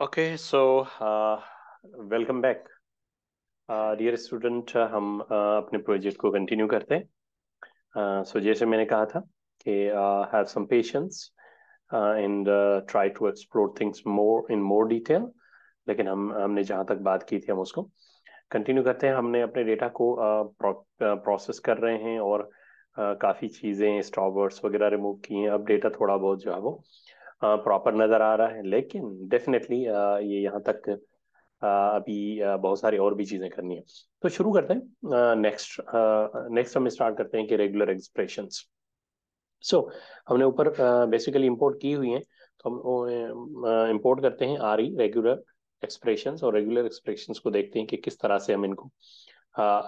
Okay so welcome back dear student. हम अपने project को कंटिन्यू करते हैं। सो जैसे मैंने कहा था कि have some patience and try to explore things more in more detail. लेकिन हमने जहाँ तक बात की थी हम उसको कंटिन्यू करते हैं। हमने अपने डेटा को प्रोसेस कर रहे हैं और काफ़ी चीज़ें स्टॉप वगैरह रिमूव की हैं। अब डेटा थोड़ा बहुत जो है वो प्रॉपर नज़र आ रहा है, लेकिन डेफिनेटली ये यहाँ तक अभी बहुत सारी और भी चीज़ें करनी है। तो शुरू करते हैं। नेक्स्ट नेक्स्ट हम स्टार्ट करते हैं कि रेगुलर एक्सप्रेशंस। सो हमने ऊपर बेसिकली इंपोर्ट की हुई हैं, तो हम इंपोर्ट करते हैं आर ई रेगुलर एक्सप्रेशंस, और रेगुलर एक्सप्रेशंस को देखते हैं कि किस तरह से हम इनको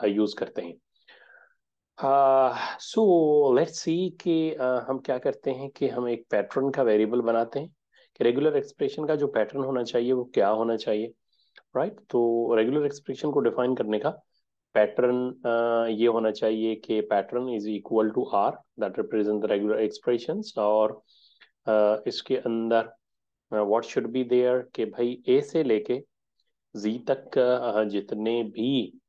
यूज करते हैं। सो लेट्स सी कि हम क्या करते हैं कि हम एक पैटर्न का वेरिएबल बनाते हैं कि रेगुलर एक्सप्रेशन का जो पैटर्न होना चाहिए वो क्या होना चाहिए। राइट, तो रेगुलर एक्सप्रेशन को डिफाइन करने का पैटर्न ये होना चाहिए कि pattern is equal to r that represent the regular expressions. और इसके अंदर व्हाट शुड बी देयर कि भाई ए से लेके जी तक जितने भी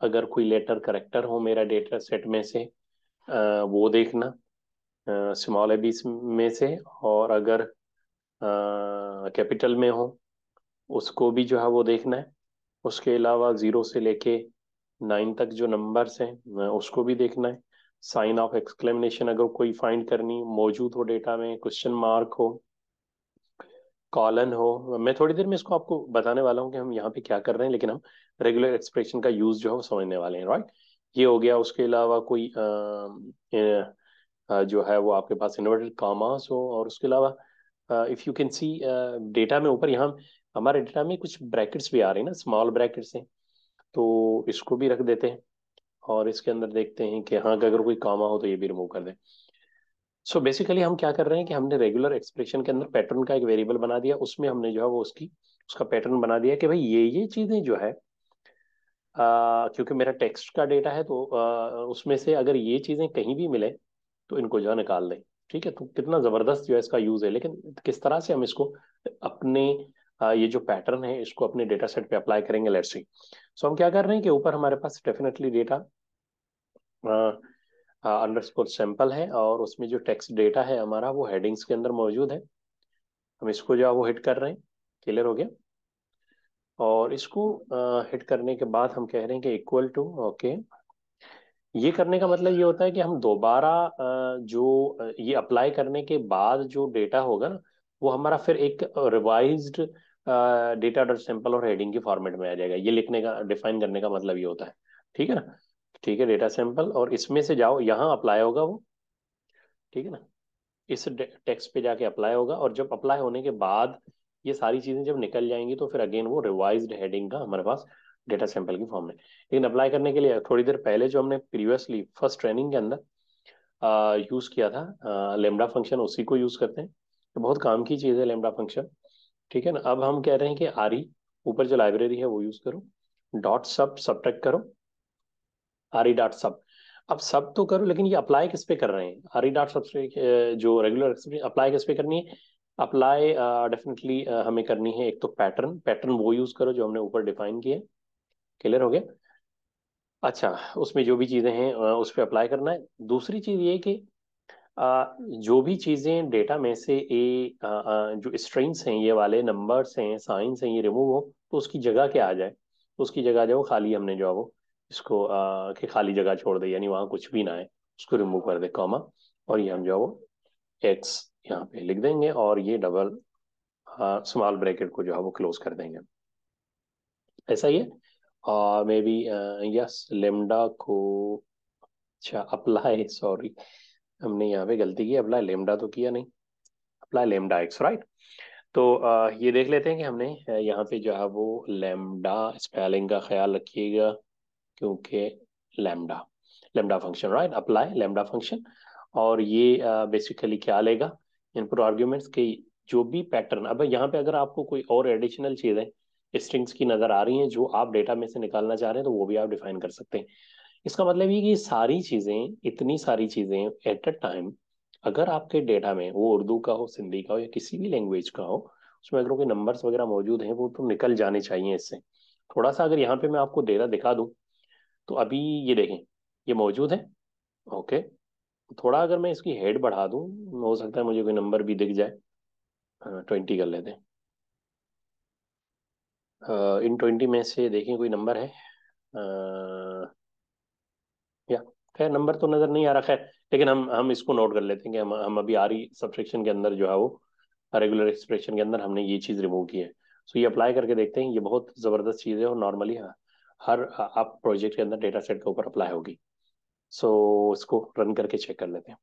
अगर कोई लेटर करेक्टर हो मेरा डेटा सेट में से वो देखना, स्मॉल ए बी में से, और अगर कैपिटल में हो उसको भी जो है वो देखना है। उसके अलावा जीरो से लेके नाइन तक जो नंबर्स हैं उसको भी देखना है। साइन ऑफ एक्सक्लेमेशन अगर कोई फाइंड करनी मौजूद हो डेटा में, क्वेश्चन मार्क हो, कॉलन हो। मैं थोड़ी देर में इसको आपको बताने वाला हूँ कि हम यहाँ पे क्या कर रहे हैं, लेकिन हम रेगुलर एक्सप्रेशन का यूज जो है वो समझने वाले हैं। राइट, ये हो गया। उसके अलावा कोई जो है वो आपके पास इन्वर्टेड कॉमास हो, और उसके अलावा if you can see data में ऊपर यहाँ हमारे डेटा में कुछ ब्रैकेट्स भी आ रहे हैं ना, स्मॉल ब्रैकेट्स हैं, तो इसको भी रख देते हैं। और इसके अंदर देखते हैं कि हाँ अगर कोई कॉमा हो तो ये भी रिमूव कर दें। सो बेसिकली हम क्या कर रहे हैं कि हमने रेगुलर एक्सप्रेशन के अंदर पैटर्न का एक वेरिएबल बना दिया, उसमें हमने जो है वो उसका पैटर्न बना दिया कि भाई ये चीजें जो है क्योंकि मेरा टेक्स्ट का डेटा है तो उसमें से अगर ये चीजें कहीं भी मिले तो इनको जो है निकाल दें। ठीक है, तो कितना जबरदस्त जो है इसका यूज है। लेकिन किस तरह से हम इसको अपने ये जो पैटर्न है इसको अपने डेटा सेट पे अप्लाई करेंगे, लेट्स सी। सो हम क्या कर रहे हैं कि ऊपर हमारे पास डेफिनेटली डेटा अंडरस्कोर सैंपल है, और उसमें जो टेक्स्ट डेटा है हमारा वो हेडिंग्स के अंदर मौजूद है। हम इसको जो है वो हिट कर रहे हैं। क्लियर हो गया। और इसको हिट करने के बाद हम कह रहे हैं कि इक्वल टू ओके। ये करने का मतलब ये होता है कि हम दोबारा ये अप्लाई करने के बाद जो डेटा होगा ना वो हमारा फिर एक रिवाइज्ड डेटा डॉट सैंपल और हेडिंग के फॉर्मेट में आ जाएगा। ये लिखने का डिफाइन करने का मतलब ये होता है। ठीक है ना। ठीक है, डेटा सैंपल, और इसमें से जाओ यहाँ अप्लाई होगा वो। ठीक है ना, इस टेक्स्ट पे जाके अप्लाई होगा, और जब अप्लाई होने के बाद ये सारी चीजें जब निकल जाएंगी तो फिर अगेन वो रिवाइज्ड हेडिंग का हमारे पास डेटा सैंपल की फॉर्म में। लेकिन अप्लाई करने के लिए थोड़ी देर पहले जो हमने प्रीवियसली फर्स्ट ट्रेनिंग के अंदर यूज किया था लेमडा फंक्शन, उसी को यूज करते हैं। तो बहुत काम की चीज़ है लेमडा फंक्शन। ठीक है ना। अब हम कह रहे हैं कि आर ई ऊपर जो लाइब्रेरी है वो यूज करो, डॉट सब सब्ट्रैक्ट करो, आर ई डॉट सब। अब सब तो करो, लेकिन ये अप्लाई किस पे कर रहे हैं? आर ई डॉट सब जो रेगुलर अप्लाई किस पे करनी है? अप्लाई डेफिनेटली हमें करनी है एक तो पैटर्न। पैटर्न वो यूज करो जो हमने ऊपर डिफाइन किया है। क्लियर हो गया। अच्छा, उसमें जो भी चीजें हैं उस पर अप्लाई करना है। दूसरी चीज ये कि जो भी चीजें डेटा में से जो स्ट्रिंग्स हैं, ये वाले नंबर्स हैं, साइंस हैं, ये रिमूव हो तो उसकी जगह क्या आ जाए? तो उसकी जगह जो खाली हमने जो है वो इसको कि खाली जगह छोड़ दे, यानी वहां कुछ भी ना है, उसको रिमूव कर दे, कॉमा। और ये हम जो है वो एक्स यहाँ पे लिख देंगे, और ये डबल स्मॉल ब्रैकेट को जो है वो क्लोज कर देंगे। ऐसा ही है। और मे बी यस लेमडा को, अच्छा अप्लाई, सॉरी हमने यहाँ पे गलती की, अप्लाई लेमडा तो किया नहीं, अप्लाई लेमडा एक्स। राइट, तो ये देख लेते हैं कि हमने यहाँ पे जो है वो लेमडा स्पेलिंग का ख्याल रखिएगा, क्योंकि lambda lambda function, right, apply lambda function. और ये बेसिकली क्या लेगा इनपुट आर्ग्यूमेंट्स के जो भी पैटर्न। अब यहाँ पे अगर आपको कोई और एडिशनल चीज़ें स्ट्रिंग्स की नज़र आ रही हैं जो आप डेटा में से निकालना चाह रहे हैं तो वो भी आप डिफाइन कर सकते हैं। इसका मतलब ये कि ये सारी चीज़ें, इतनी सारी चीज़ें एट अ टाइम, अगर आपके डेटा में वो उर्दू का हो, सिंधी का हो, या किसी भी लैंग्वेज का हो, उसमें अगर कोई नंबर्स वगैरह मौजूद हैं वो तो निकल जाने चाहिए इससे। थोड़ा सा अगर यहाँ पे मैं आपको डेटा दिखा दूँ तो अभी ये देखें, ये मौजूद है। ओके, थोड़ा अगर मैं इसकी हेड बढ़ा दूँ, हो सकता है मुझे कोई नंबर भी दिख जाए। 20 कर लेते हैं। इन 20 में से देखें कोई नंबर है, या खैर नंबर तो नजर नहीं आ रहा। खैर, लेकिन हम इसको नोट कर लेते हैं कि हम अभी आर ई सब्सट्रैक्शन के अंदर जो है वो रेगुलर एक्सप्रेशन के अंदर हमने ये चीज़ रिमूव की है। सो ये अप्लाई करके देखते हैं, ये बहुत ज़बरदस्त चीज़ है और नॉर्मली हर आप प्रोजेक्ट के अंदर डेटा सेट के ऊपर अप्लाई होगी। सो इसको रन करके चेक कर लेते हैं।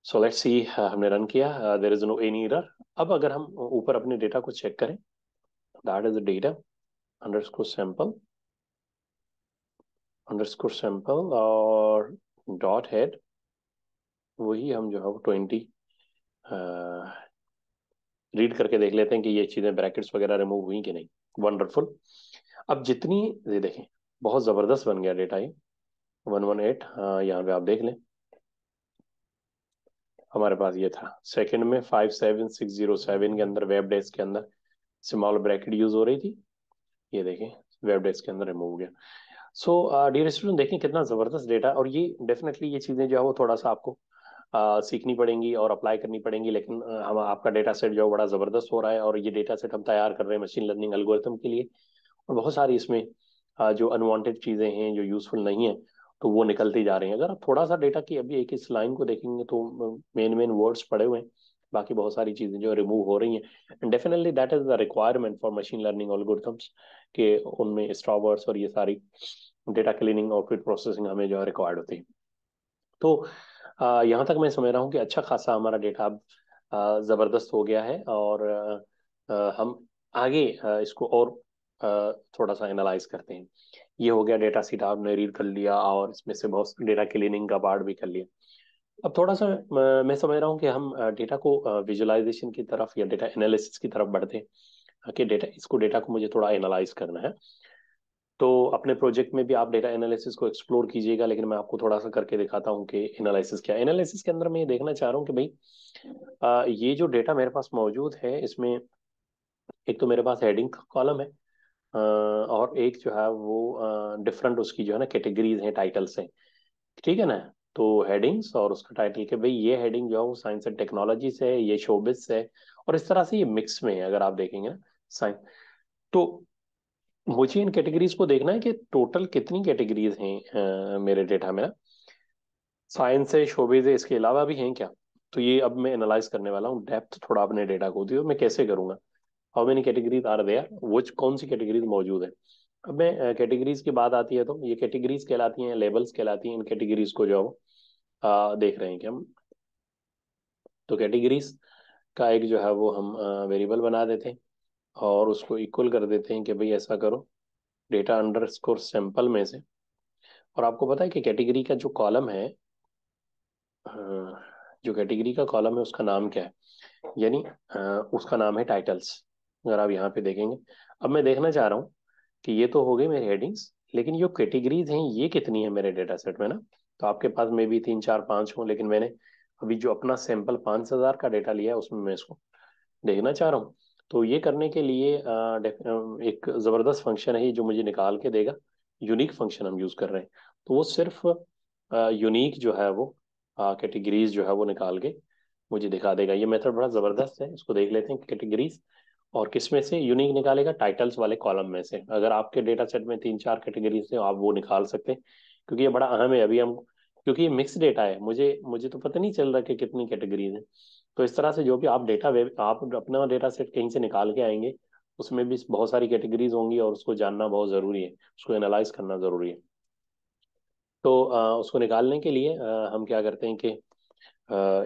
सो लेट्स सी, हमने रन किया, there is no any error. अब अगर हम ऊपर अपने डेटा को चेक करें, that is data underscore sample underscore sample और डॉट हेड, वही हम जो है वो 20 रीड करके देख लेते हैं कि ये चीज़ें ब्रैकेट्स वगैरह रिमूव हुई कि नहीं। वंडरफुल। अब जितनी, ये देखें, बहुत ज़बरदस्त बन गया डेटा ये। 118, हाँ यहाँ पे आप देख लें, हमारे पास ये था सेकंड में 57607 के अंदर वेब डेस्क के अंदर स्मॉल ब्रैकेट यूज हो रही थी। ये देखें, वेब डेस्क के अंदर रिमूव हो गया। सो डियर स्टूडेंट, देखें कितना ज़बरदस्त डेटा। और ये डेफिनेटली ये चीज़ें जो है वो थोड़ा सा आपको सीखनी पड़ेंगी और अप्लाई करनी पड़ेंगी, लेकिन हम आपका डेटा सेट जो है बड़ा ज़बरदस्त हो रहा है और ये डेटा सेट हम तैयार कर रहे हैं मशीन लर्निंग एल्गोरिथम के लिए। और बहुत सारी इसमें जो अनवांटेड चीज़ें हैं जो यूजफुल नहीं है, तो वो निकलती जा रही हैं। अगर आप थोड़ा सा डेटा की अभी एक इस लाइन को देखेंगे तो मेन मेन वर्ड्स पड़े हुए हैं, बाकी बहुत सारी चीज़ें जो रिमूव हो रही हैं। And definitely that is the requirement for machine learning algorithms, कि उनमें स्टॉवर्ड्स और ये सारी डेटा क्लीनिंग और फिर प्रोसेसिंग हमें जो है रिक्वायर्ड होती है। तो यहाँ तक मैं समझ रहा हूँ कि अच्छा खासा हमारा डेटा अब ज़बरदस्त हो गया है। और हम आगे इसको और थोड़ा सा एनालाइज करते हैं। ये हो गया डेटा सीट आपने रीड कर लिया और इसमें से बहुत डेटा क्लीनिंग का पार्ट भी कर लिया। अब थोड़ा सा मैं समझ रहा हूँ कि हम डेटा को विजुअलाइजेशन की तरफ या डेटा एनालिसिस की तरफ बढ़ते हैं, कि डेटा को मुझे थोड़ा एनालाइज करना है। तो अपने प्रोजेक्ट में भी आप डेटा एनालिसिस को एक्सप्लोर कीजिएगा, लेकिन मैं आपको थोड़ा सा करके दिखाता हूँ कि एनालिसिस क्या है। एनालिसिस के अंदर मैं ये देखना चाह रहा हूँ कि भाई ये जो डेटा मेरे पास मौजूद है इसमें एक तो मेरे पास हेडिंग का कॉलम है, और एक जो है वो डिफरेंट उसकी जो है ना कैटेगरीज हैं, टाइटल्स हैं। ठीक है ना। तो हेडिंग्स और उसका टाइटल के भाई ये हेडिंग जो है वो साइंस एंड टेक्नोलॉजी से है, ये शोबिस से है, और इस तरह से ये मिक्स में है अगर आप देखेंगे ना साइंस। तो मुझे इन कैटेगरीज को देखना है कि टोटल कितनी कैटेगरीज हैं मेरे डेटा में ना, साइंस है, शोबिज है, इसके अलावा भी हैं क्या। तो ये अब मैं एनालाइज करने वाला हूँ, डेप्थ थोड़ा अपने डेटा को दी, मैं कैसे करूंगा। How many categories are there, वो कौन सी कैटेगरीज मौजूद है। अब मैं कैटेगरीज की बात आती है तो ये कैटेगरीज कहलाती हैं, लेबल्स कहलाती हैं। इन कैटेगरीज को जो देख रहे हैं कि हम, तो कैटेगरीज का एक जो है वो हम वेरिएबल बना देते हैं और उसको इक्वल कर देते हैं कि भाई ऐसा करो, डेटा अंडरस्कोर सैंपल में से। और आपको पता है कि कैटेगरी का जो कॉलम है, अ, जो कैटेगरी का कॉलम है उसका नाम क्या है, यानी उसका नाम है टाइटल्स। अगर आप यहाँ पे देखेंगे, अब मैं देखना चाह रहा हूँ कि ये तो हो गई मेरी हेडिंग्स, लेकिन जो कैटेगरीज हैं ये कितनी है मेरे डेटा सेट में ना। तो आपके पास में भी 3 4 5 हो, लेकिन मैंने अभी जो अपना सैंपल 5,000 का डेटा लिया है उसमें मैं इसको देखना चाह रहा हूँ। तो ये करने के लिए एक ज़बरदस्त फंक्शन है जो मुझे निकाल के देगा। यूनिक फंक्शन हम यूज़ कर रहे हैं, तो वो सिर्फ यूनिक जो है वो कैटेगरीज जो है वो निकाल के मुझे दिखा देगा। ये मेथड बड़ा ज़बरदस्त है, इसको देख लेते हैं। कैटेगरीज और किस में से यूनिक निकालेगा, टाइटल्स वाले कॉलम में से। अगर आपके डेटा सेट में 3 4 कैटेगरीज हैं आप वो निकाल सकते हैं, क्योंकि ये बड़ा अहम है। अभी हम, क्योंकि ये मिक्स डेटा है, मुझे मुझे तो पता नहीं चल रहा कि कितनी कैटेगरीज है। तो इस तरह से जो भी आप डेटा वेब आप अपना डेटा सेट कहीं से निकाल के आएंगे, उसमें भी बहुत सारी कैटेगरीज होंगी और उसको जानना बहुत ज़रूरी है, उसको एनालाइज करना ज़रूरी है। तो उसको निकालने के लिए हम क्या करते हैं कि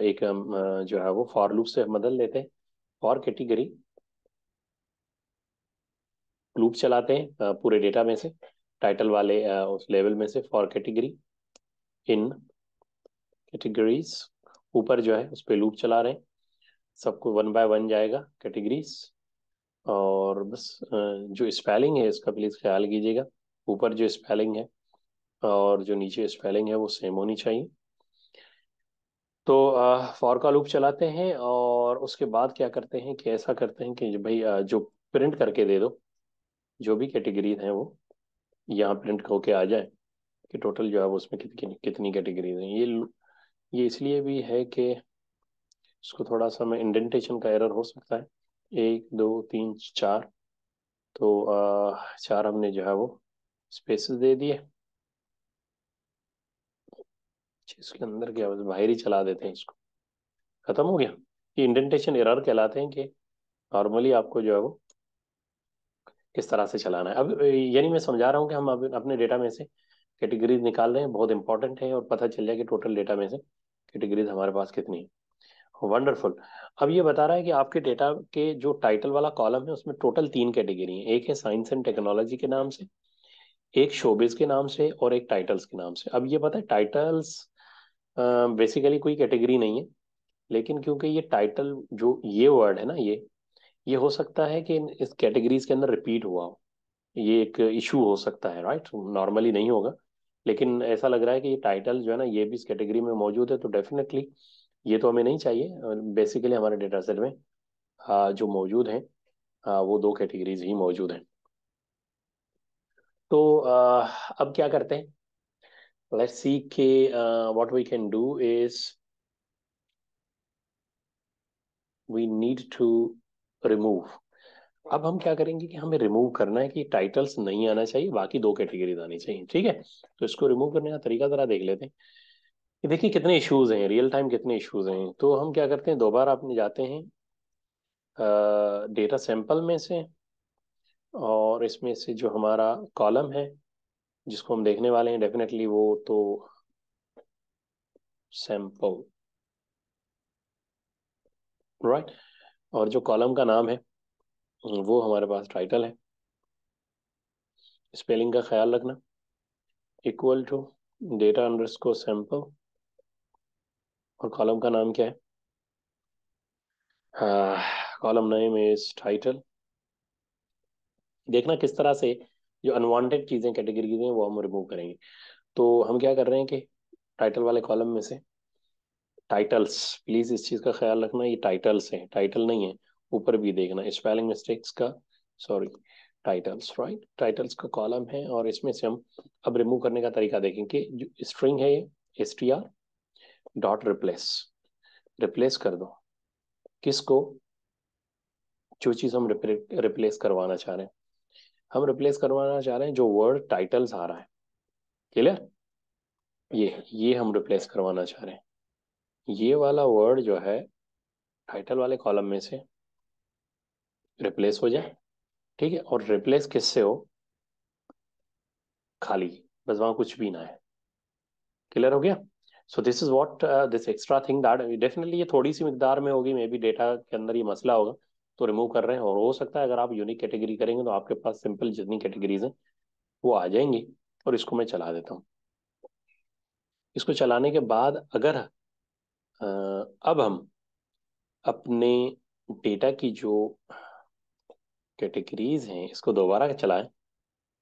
एक जो है वो फॉर लूप से मदद लेते हैं। फॉर कैटेगरी लूप चलाते हैं पूरे डेटा में से, टाइटल वाले उस लेवल में से, फॉर कैटेगरी इन कैटेगरीज, ऊपर जो है उस पर लूप चला रहे हैं। सबको 1 बाय 1 जाएगा कैटेगरीज। और बस जो स्पेलिंग है इसका प्लीज़ ख्याल कीजिएगा, ऊपर जो स्पेलिंग है और जो नीचे स्पेलिंग है वो सेम होनी चाहिए। तो फॉर का लूप चलाते हैं और उसके बाद क्या करते हैं कि ऐसा करते हैं कि भाई जो प्रिंट करके दे दो, जो भी कैटेगरीज हैं वो यहाँ प्रिंट होके आ जाए कि टोटल जो है वो उसमें कितनी कितनी कैटेगरीज हैं। ये इसलिए भी है कि इसको थोड़ा सा मैं इंडेंटेशन का एरर हो सकता है। 1 2 3 4, तो चार हमने जो है वो स्पेसेस दे दिए। इसके अंदर क्या बस बाहर ही चला देते हैं इसको, खत्म हो गया। ये इंडेंटेशन एरर कहलाते हैं कि नॉर्मली आपको जो है वो किस तरह से चलाना है। अब यानी मैं समझा रहा हूँ कि हम अब अपने डेटा में से कैटेगरीज निकाल रहे हैं, बहुत इंपॉर्टेंट है, और पता चल जाए कि टोटल डेटा में से कैटेगरीज हमारे पास कितनी है। वंडरफुल। अब ये बता रहा है कि आपके डेटा के जो टाइटल वाला कॉलम है उसमें टोटल 3 कैटेगरी है। एक है साइंस एंड टेक्नोलॉजी के नाम से, एक शोबिज के नाम से, और एक टाइटल्स के नाम से। अब ये पता है टाइटल्स बेसिकली कोई कैटेगरी नहीं है, लेकिन क्योंकि ये टाइटल जो ये वर्ड है ना, ये हो सकता है कि इस कैटेगरीज के अंदर रिपीट हुआ हो। ये एक इशू हो सकता है, राइट? नॉर्मली नहीं होगा, लेकिन ऐसा लग रहा है कि ये टाइटल जो है ना ये भी इस कैटेगरी में मौजूद है, तो डेफिनेटली ये तो हमें नहीं चाहिए। बेसिकली हमारे डेटा सेट में जो मौजूद हैं वो 2 कैटेगरीज ही मौजूद हैं। तो अब क्या करते हैं, लेट्स सी के what we can do is we need to remove. अब हम क्या करेंगे कि हमें रिमूव करना है कि टाइटल्स नहीं आना चाहिए, बाकी 2 कैटेगरीज आनी चाहिए, ठीक है? तो इसको रिमूव करने का तरीका जरा देख लेते हैं कि देखिए कितने इश्यूज हैं, रियल टाइम कितने इश्यूज हैं। तो हम क्या करते हैं, दोबारा अपने जाते हैं डेटा सैंपल में से, और इसमें से जो हमारा कॉलम है जिसको हम देखने वाले हैं डेफिनेटली वो तो सैंपल, राइट? और जो कॉलम का नाम है वो हमारे पास टाइटल है। स्पेलिंग का ख्याल रखना, equal to data underscore sample, और कॉलम का नाम क्या है? Column name is title. देखना किस तरह से जो अनवांटेड चीजें कैटेगरीज हैं वो हम रिमूव करेंगे। तो हम क्या कर रहे हैं कि टाइटल वाले कॉलम में से टाइटल्स, प्लीज इस चीज का ख्याल रखना, ये टाइटल्स है, टाइटल नहीं है। ऊपर भी देखना स्पेलिंग मिस्टेक्स का, सॉरी, टाइटल्स, राइट? टाइटल्स का कॉलम है, और इसमें से हम अब रिमूव करने का तरीका देखेंगे। जो स्ट्रिंग है ये str डॉट रिप्लेस, रिप्लेस कर दो किसको, जो चीज हम रिप्लेस करवाना चाह रहे हैं। हम रिप्लेस करवाना चाह रहे हैं जो वर्ड टाइटल्स आ रहा है, क्लियर? ये हम रिप्लेस करवाना चाह रहे हैं। ये वाला वर्ड जो है टाइटल वाले कॉलम में से रिप्लेस हो जाए, ठीक है? और रिप्लेस किससे हो? खाली, बस वहां कुछ भी ना है। क्लियर हो गया? So this is what this extra thing that definitely ये थोड़ी सी मिकदार में होगी, मे बी डेटा के अंदर ये मसला होगा, तो रिमूव कर रहे हैं। और हो सकता है अगर आप यूनिक कैटेगरी करेंगे तो आपके पास सिंपल जितनी कैटेगरीज हैं वो आ जाएंगी। और इसको मैं चला देता हूँ। इसको चलाने के बाद अगर अब हम अपने डेटा की जो कैटेगरीज हैं इसको दोबारा चलाएं,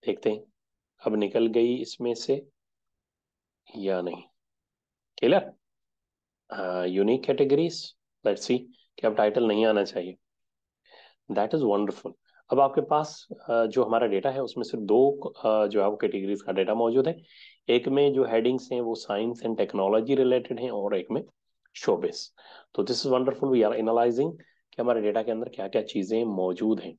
देखते हैं अब निकल गई इसमें से या नहीं। Clear? Unique categories, let's see कि अब टाइटल नहीं आना चाहिए। That is wonderful. अब आपके पास जो हमारा डेटा है उसमें सिर्फ 2 जो है वो कैटेगरीज का डेटा मौजूद है। एक में जो हेडिंग्स हैं वो साइंस एंड टेक्नोलॉजी रिलेटेड हैं, और एक में शोबिस। तो this is wonderful, we are analysing कि हमारे डेटा के अंदर क्या क्या चीजें मौजूद हैं।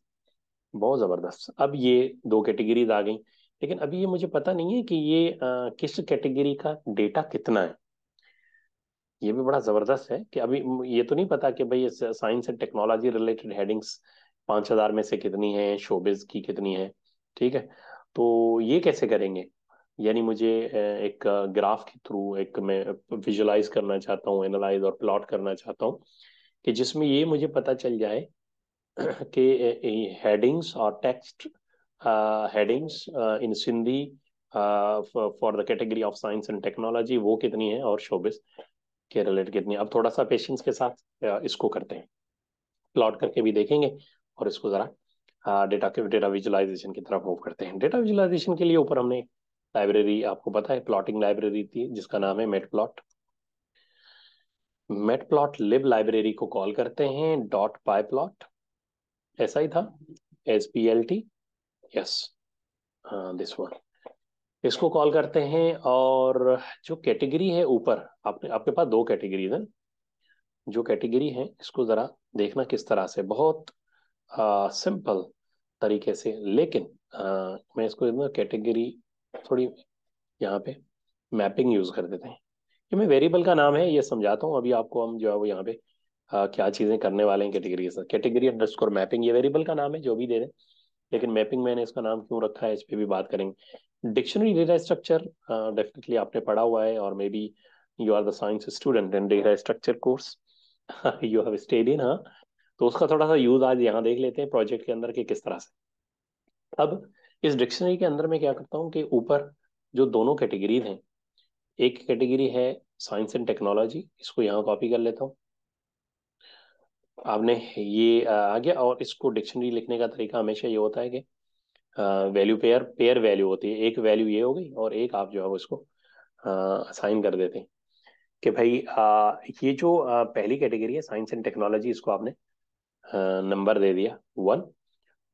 बहुत जबरदस्त। अब ये 2 कैटेगरीज आ गई, लेकिन अभी ये मुझे पता नहीं है कि ये किस कैटेगरी का डेटा कितना है। ये भी बड़ा जबरदस्त है कि अभी ये तो नहीं पता कि भाई science and technology related headings 5,000 में से कितनी है, शोबिज की कितनी है, ठीक है? तो ये कैसे करेंगे? यानी मुझे एक ग्राफ के थ्रू एक मैं विजुलाइज करना चाहता हूँ, एनालाइज और प्लॉट करना चाहता हूँ कि जिसमें ये मुझे पता चल जाए कि हेडिंग्स और text, headings in Sindhi for the category of science and technology वो कितनी है, और शोबिस के रिलेट कितनी है। अब थोड़ा सा पेशेंस के साथ इसको करते हैं, प्लॉट करके भी देखेंगे, और इसको जरा डेटा विजुलाइजेशन की तरफ मूव करते हैं। डेटा विजुलाइजेशन के लिए ऊपर हमने लाइब्रेरी, आपको पता है प्लॉटिंग लाइब्रेरी थी जिसका नाम है मेटप्लॉट। मैटप्लॉट लिब लाइब्रेरी को कॉल करते हैं डॉट पाई प्लॉट, ऐसा ही था, SPLT, यस, हाँ दिस वन, इसको कॉल करते हैं। और जो कैटेगरी है ऊपर, आपने आपके पास दो कैटेगरीज हैं, जो कैटेगरी है इसको जरा देखना किस तरह से, बहुत सिंपल तरीके से, लेकिन मैं इसको कैटेगरी थोड़ी यहाँ पे मैपिंग यूज कर देते हैं। ये मैं वेरिएबल का नाम है ये समझाता हूँ अभी आपको, हम जो है वो यहाँ पे क्या चीजें करने वाले हैं कैटेगरी के साथ। कैटेगरी अंडरस्कोर मैपिंग ये वेरिएबल का नाम है, जो भी दे दें, लेकिन मैपिंग मैंने इसका नाम क्यों रखा है इस पे भी बात करेंगे। डिक्शनरी डेटा स्ट्रक्चर डेफिनेटली आपने पढ़ा हुआ है, और maybe you are the science student in data structure course, you have studied in, हाँ। तो उसका थोड़ा सा यूज आज यहाँ देख लेते हैं प्रोजेक्ट के अंदर कि किस तरह से। अब इस डिक्शनरी के अंदर मैं क्या करता हूँ कि ऊपर जो दोनों कैटेगरीज हैं, एक कैटेगरी है साइंस एंड टेक्नोलॉजी, इसको यहाँ कॉपी कर लेता हूँ। आपने ये आ गया, और इसको डिक्शनरी लिखने का तरीका हमेशा ये होता है कि वैल्यू पेयर पेयर वैल्यू होती है, एक वैल्यू ये हो गई और एक आप जो है वो इसको असाइन कर देते हैं कि भाई ये जो पहली कैटेगरी है साइंस एंड टेक्नोलॉजी, इसको आपने नंबर दे दिया 1।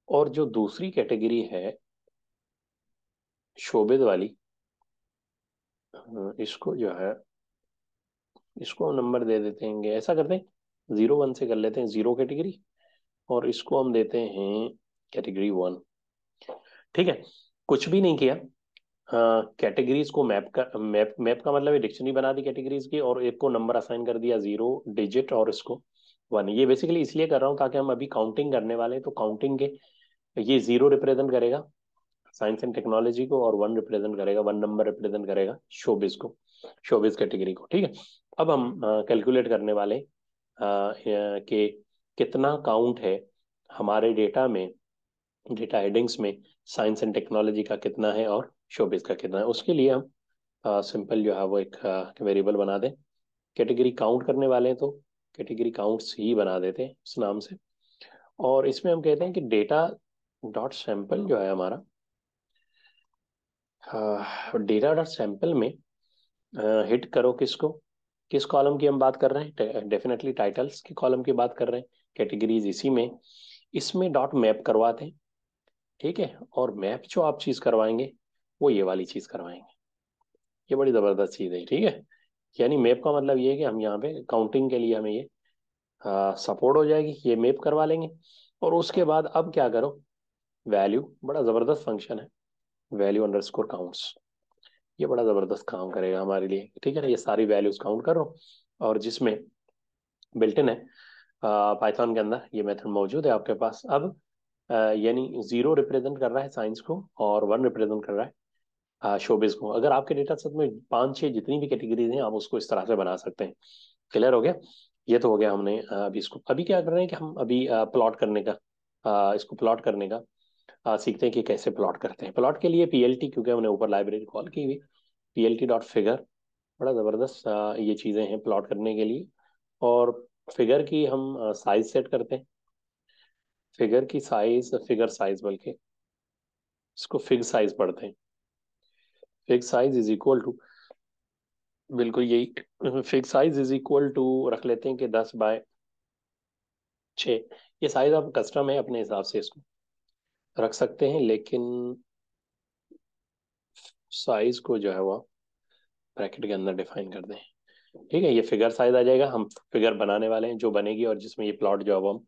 और जो दूसरी कैटेगरी है शोभित वाली, इसको जो है इसको हम नंबर दे देते हैं, ऐसा करते हैं 0 1 से कर लेते हैं, जीरो कैटेगरी, और इसको हम देते हैं कैटेगरी 1। ठीक है, कुछ भी नहीं किया, कैटेगरीज को मैप का मतलब है डिक्शनरी बना दी कैटेगरीज की, और एक को नंबर असाइन कर दिया 0 डिजिट और इसको 1। ये बेसिकली इसलिए कर रहा हूँ ताकि हम अभी काउंटिंग करने वाले हैं, तो काउंटिंग के ये 0 रिप्रेजेंट करेगा साइंस एंड टेक्नोलॉजी को, और 1 रिप्रेजेंट करेगा, 1 नंबर रिप्रेजेंट करेगा शोबिज को, शोबिज कैटेगरी को। ठीक है, अब हम कैलकुलेट करने वाले कि कितना काउंट है हमारे डेटा में, डेटा हेडिंग्स में साइंस एंड टेक्नोलॉजी का कितना है और शोबिज का कितना है। उसके लिए हम सिंपल जो है वो एक वेरिएबल बना दें, कैटेगरी काउंट करने वाले हैं तो कैटेगरी काउंट्स ही बना देते हैं उस नाम से। और इसमें हम कहते हैं कि डेटा डॉट सैंपल जो है हमारा, डेटा डॉट सैंपल में हिट करो किसको, किस कॉलम की हम बात कर रहे हैं, डेफिनेटली टाइटल्स की कॉलम की बात कर रहे हैं, कैटेगरीज इसी में, इसमें डॉट मैप करवाते हैं। ठीक है, और मैप जो आप चीज करवाएंगे वो ये वाली चीज करवाएंगे, ये बड़ी जबरदस्त चीज है। ठीक है, यानी मैप का मतलब ये है कि हम यहाँ पे काउंटिंग के लिए हमें ये सपोर्ट हो जाएगी, ये मैप करवा लेंगे। और उसके बाद अब क्या करो, वैल्यू, बड़ा जबरदस्त फंक्शन है वैल्यू अंडरस्कोर काउंट्स, ये बड़ा जबरदस्त काम करेगा हमारे लिए। ठीक है ना, ये सारी वैल्यूज काउंट कर रहा हूँ, और जिसमें बिल्ट इन है पाइथन के अंदर ये मेथड मौजूद है आपके पास। अब यानी 0 रिप्रेजेंट कर रहा है साइंस को और 1 रिप्रेजेंट कर रहा है शोबिज को। अगर आपके डेटा सेट में 5 6 जितनी भी कैटेगरीज हैं, आप उसको इस तरह से बना सकते हैं। क्लियर हो गया, ये तो हो गया। हमने अभी इसको, अभी क्या कर रहे हैं कि हम अभी प्लॉट करने का, इसको प्लॉट करने का सीखते हैं कि कैसे प्लॉट करते हैं। प्लॉट के लिए PLT, क्योंकि हमने ऊपर लाइब्रेरी कॉल की हुई, PLT डॉट फिगर, बड़ा ज़बरदस्त ये चीज़ें हैं प्लॉट करने के लिए। और फिगर की हम साइज सेट करते हैं, फिगर की साइज, फिगर साइज बल्कि इसको फिग साइज पढ़ते हैं, fig size is equal to, बिल्कुल यही, fig size is equal to रख लेते हैं कि 10/6। ये साइज आप कस्टम है, अपने हिसाब से इसको रख सकते हैं, लेकिन साइज को जो है वो ब्रैकेट के अंदर डिफाइन कर दें। ठीक है, ये फिगर साइज आ जाएगा, हम फिगर बनाने वाले हैं जो बनेगी, और जिसमें ये प्लॉट जो अब हम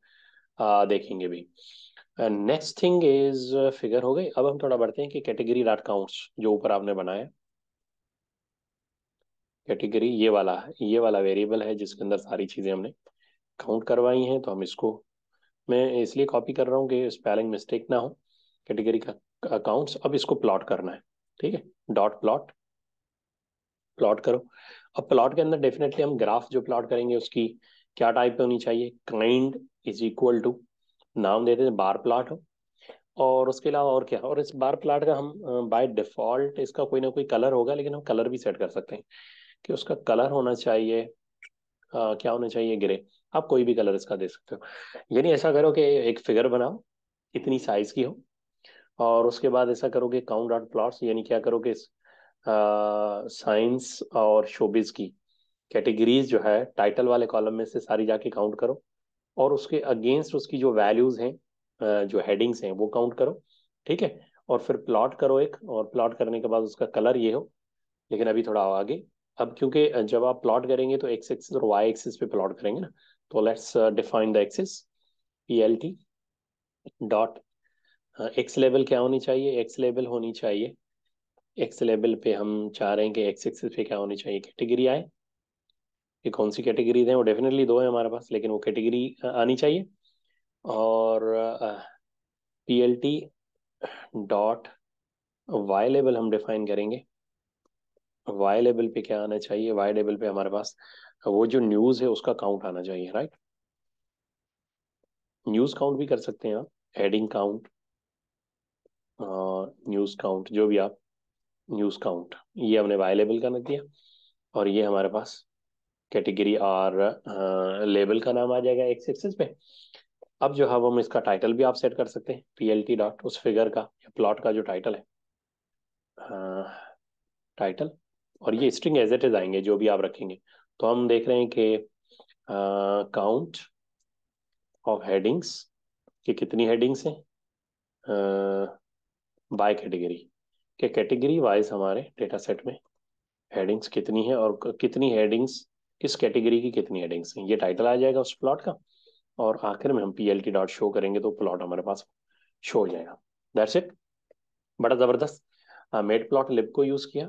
देखेंगे भी। नेक्स्ट थिंग इज, फिगर हो गई। अब हम थोड़ा बढ़ते हैं कि कैटेगरी डॉट काउंट्स जो ऊपर आपने बनाया, कैटेगरी ये वाला वेरिएबल है जिसके अंदर सारी चीजें हमने काउंट करवाई हैं, तो हम इसको, मैं इसलिए कॉपी कर रहा हूँ कि स्पेलिंग मिस्टेक ना हो। कैटेगरी का अकाउंट्स, अब इसको प्लॉट करना है। ठीक है, डॉट प्लॉट, प्लॉट करो। अब प्लॉट के अंदर डेफिनेटली हम ग्राफ जो प्लॉट करेंगे उसकी क्या टाइप होनी चाहिए, काइंड इज इक्वल टू, नाम देते हैं बार प्लॉट हो। और उसके अलावा और क्या, और इस बार प्लॉट का हम बाय डिफॉल्ट इसका कोई ना कोई कलर होगा, लेकिन हम कलर भी सेट कर सकते हैं कि उसका कलर होना चाहिए क्या होना चाहिए, ग्रे। आप कोई भी कलर इसका दे सकते हो। यानी ऐसा करो कि एक फिगर बनाओ इतनी साइज की हो, और उसके बाद ऐसा करोगे काउंट डॉट प्लॉट्स, यानी क्या करोगे, साइंस और शोबिज की कैटेगरीज जो है टाइटल वाले कॉलम में से सारी जाके काउंट करो, और उसके अगेंस्ट उसकी जो वैल्यूज हैं, जो हेडिंग्स हैं वो काउंट करो। ठीक है, और फिर प्लॉट करो एक, और प्लॉट करने के बाद उसका कलर ये हो। लेकिन अभी थोड़ा आगे, अब क्योंकि जब आप प्लॉट करेंगे तो एक्स एक्सिस और वाई एक्सिस पे प्लॉट करेंगे ना, तो let's define the axis. P L T dot x level क्या होनी चाहिए, एक्स लेवल होनी चाहिए, एक्स लेवल पे हम चाह रहे हैं कि एक्स एक्सिस पे क्या होनी चाहिए, कैटेगरी आए। ये कौन सी कैटेगरीज हैं, वो डेफिनेटली दो है हमारे पास, लेकिन वो कैटेगरी आनी चाहिए। और P L T dot Y लेवल हम डिफाइन करेंगे। वाई लेवल पे क्या आना चाहिए, वाई लेवल पे हमारे पास वो जो न्यूज़ है उसका काउंट आना चाहिए, राइट। न्यूज़ काउंट भी कर सकते हैं आप, हेडिंग काउंट, न्यूज़ काउंट, जो भी आप, न्यूज़ काउंट, ये हमने वाई लेवल का रख दिया। और ये हमारे पास कैटेगरी और लेबल का नाम आ जाएगा एक्स एक्सिस पे। अब जो है वो हम इसका टाइटल भी आप सेट कर सकते हैं, पी एल टी डॉट उस फिगर का या प्लॉट का जो टाइटल है, टाइटल। और ये स्ट्रिंग एज इट इज आएंगे जो भी आप रखेंगे। तो हम देख रहे हैं कि काउंट ऑफ हेडिंग्स, कि कितनी हेडिंग्स हैं बाय कैटेगरी, के कैटेगरी वाइज हमारे डेटा सेट में हेडिंग्स कितनी है, और कितनी हेडिंग्स, किस कैटेगरी की कितनी हेडिंग्स हैं, ये टाइटल आ जाएगा उस प्लॉट का। और आखिर में हम P L T dot show करेंगे तो प्लॉट हमारे पास शो हो जाएगा। दैट्स इट, बड़ा ज़बरदस्त। मेड प्लॉट लिब को यूज़ किया।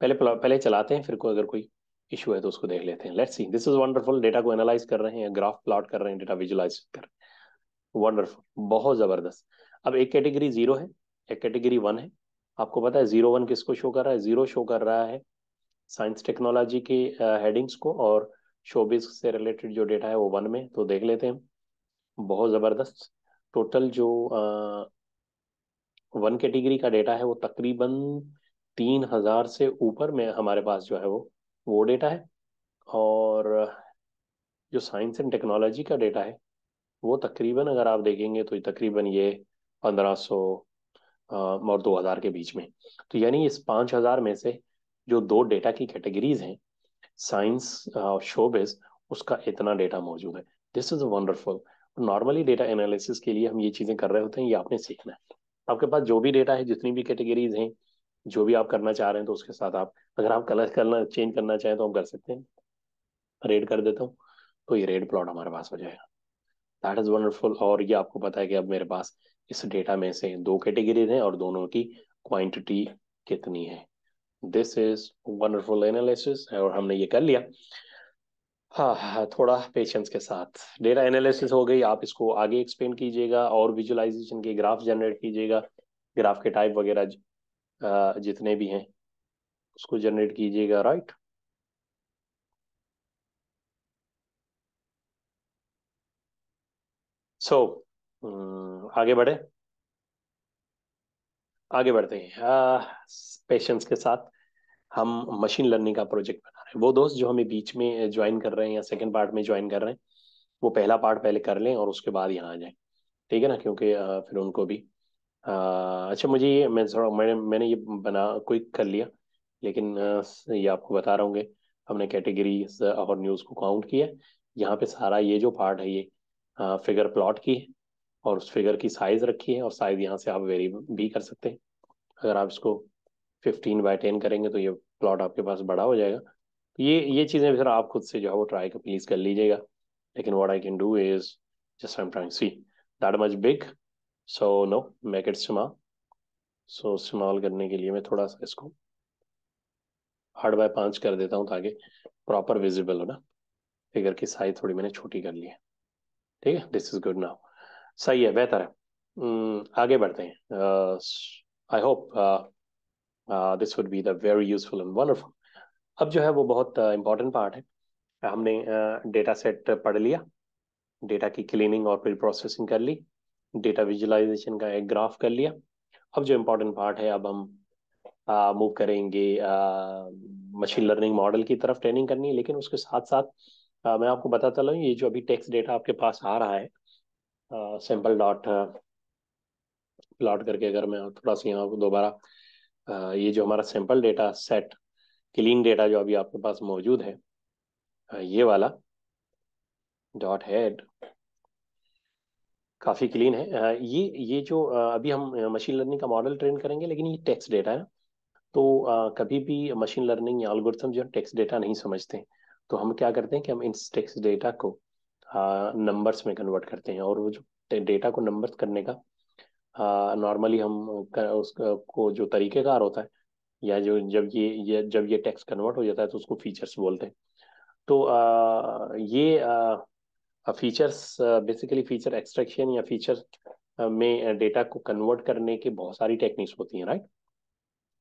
पहले चलाते हैं, फिर कोई अगर कोई इशू है तो उसको देख लेते हैं। Let's C, this is wonderful. Data को एनालाइज कर रहे हैं, ग्राफ प्लॉट कर रहे हैं, डेटा विजुलाइज कर रहे हैं, वंडरफुल, बहुत ज़बरदस्त। अब एक कैटेगरी जीरो है, एक कैटेगरी वन है। आपको पता है जीरो वन किसको शो कर रहा है, जीरो शो कर रहा है साइंस टेक्नोलॉजी के हेडिंग्स को, और शोबिज से रिलेटेड जो डेटा है वो वन में। तो देख लेते हैं, बहुत ज़बरदस्त। टोटल जो वन कैटेगरी का डेटा है वो तकरीबन 3,000 से ऊपर में हमारे पास जो है वो डेटा है। और जो साइंस एंड टेक्नोलॉजी का डेटा है वो तकरीबन अगर आप देखेंगे तो तकरीबन ये 1,500 और 2,000 के बीच में। तो यानी इस 5,000 में से जो दो डेटा की कैटेगरीज हैं, साइंस और शोबिज, उसका इतना डेटा मौजूद है। This is wonderful. Normally data analysis के लिए हम ये चीज़ें कर रहे होते हैं, ये आपने सीखना है। आपके पास जो भी डेटा है, जितनी भी कैटेगरीज हैं, जो भी आप करना चाह रहे हैं, तो उसके साथ आप, अगर आप कलर करना चेंज करना चाहें तो हम कर सकते हैं। रेड कर देता हूँ तो ये रेड प्लॉट हमारे पास हो जाएगा। That is wonderful. और ये आपको पता है कि अब मेरे पास इस डेटा में से दो कैटेगरीज हैं और दोनों की क्वांटिटी कितनी है। दिस इज वंडरफुल एनालिसिस, और हमने ये कर लिया। हाँ हाँ, थोड़ा पेशेंस के साथ डेटा एनालिसिस हो गई। आप इसको आगे एक्सपेंड कीजिएगा और विजुअलाइजेशन के ग्राफ जनरेट कीजिएगा, ग्राफ के टाइप वगैरह जितने भी हैं उसको जनरेट कीजिएगा, राइट। सो आगे बढ़े, आगे बढ़ते हैं पेशेंस के साथ। हम मशीन लर्निंग का प्रोजेक्ट बना रहे हैं। वो दोस्त जो हमें बीच में ज्वाइन कर रहे हैं या सेकंड पार्ट में ज्वाइन कर रहे हैं, वो पहला पार्ट पहले कर लें और उसके बाद यहाँ आ जाए, ठीक है ना, क्योंकि फिर उनको भी अच्छा, मुझे ये मैं थोड़ा मैंने ये बना क्विक कर लिया, लेकिन ये आपको बता रहा हूँ कि हमने कैटेगरीज और न्यूज़ को काउंट किया। यहाँ पे सारा ये जो पार्ट है ये फिगर प्लॉट की है, और उस फिगर की साइज रखी है, और साइज यहाँ से आप वेरी भी कर सकते हैं। अगर आप इसको 15/10 करेंगे तो ये प्लॉट आपके पास बड़ा हो जाएगा। तो ये चीज़ें फिर आप खुद से जो है वो ट्राई कर प्लीज कर लीजिएगा। लेकिन what I can do is just I am trying see that much big, so know make it small. So small करने के लिए मैं थोड़ा सा इसको 8/5 कर देता हूँ ताकि प्रॉपर विजिबल हो ना। फिगर की साइज थोड़ी मैंने छोटी कर ली है, ठीक है, दिस इज गुड नाउ। सही है, बेहतर है। आगे बढ़ते हैं। I hope this would be the very useful and wonderful. अब जो है वो बहुत इंपॉर्टेंट पार्ट है। हमने डेटा सेट पढ़ लिया, डेटा की क्लीनिंग और प्री प्रोसेसिंग कर ली, डेटा विजुअलाइजेशन का एक ग्राफ कर लिया। अब जो इम्पोर्टेंट पार्ट है, अब हम मूव करेंगे मशीन लर्निंग मॉडल की तरफ, ट्रेनिंग करनी है। लेकिन उसके साथ साथ मैं आपको बताता चलूँ, ये जो अभी टेक्स्ट डेटा आपके पास आ रहा है, सैम्पल डॉट प्लॉट करके, अगर मैं थोड़ा सा यहाँ को दोबारा ये जो हमारा sample data set clean data जो अभी आपके पास मौजूद है, ये वाला डॉट हेड काफ़ी क्लीन है। ये जो अभी हम मशीन लर्निंग का मॉडल ट्रेन करेंगे, लेकिन ये टेक्स्ट डेटा है। तो कभी भी मशीन लर्निंग या एल्गोरिथम जो टेक्स्ट डेटा नहीं समझते हैं, तो हम क्या करते हैं कि हम इन टेक्स्ट डेटा को नंबर्स में कन्वर्ट करते हैं। और वो जो डेटा को नंबर्स करने का नॉर्मली हम उसको जो तरीकेकार होता है, या जो जब ये टेक्स्ट कन्वर्ट हो जाता है तो उसको फीचर्स बोलते हैं। तो ये फीचर्स बेसिकली फीचर एक्सट्रैक्शन या फीचर में डेटा को कन्वर्ट करने की बहुत सारी टेक्निक्स होती हैं, राइट।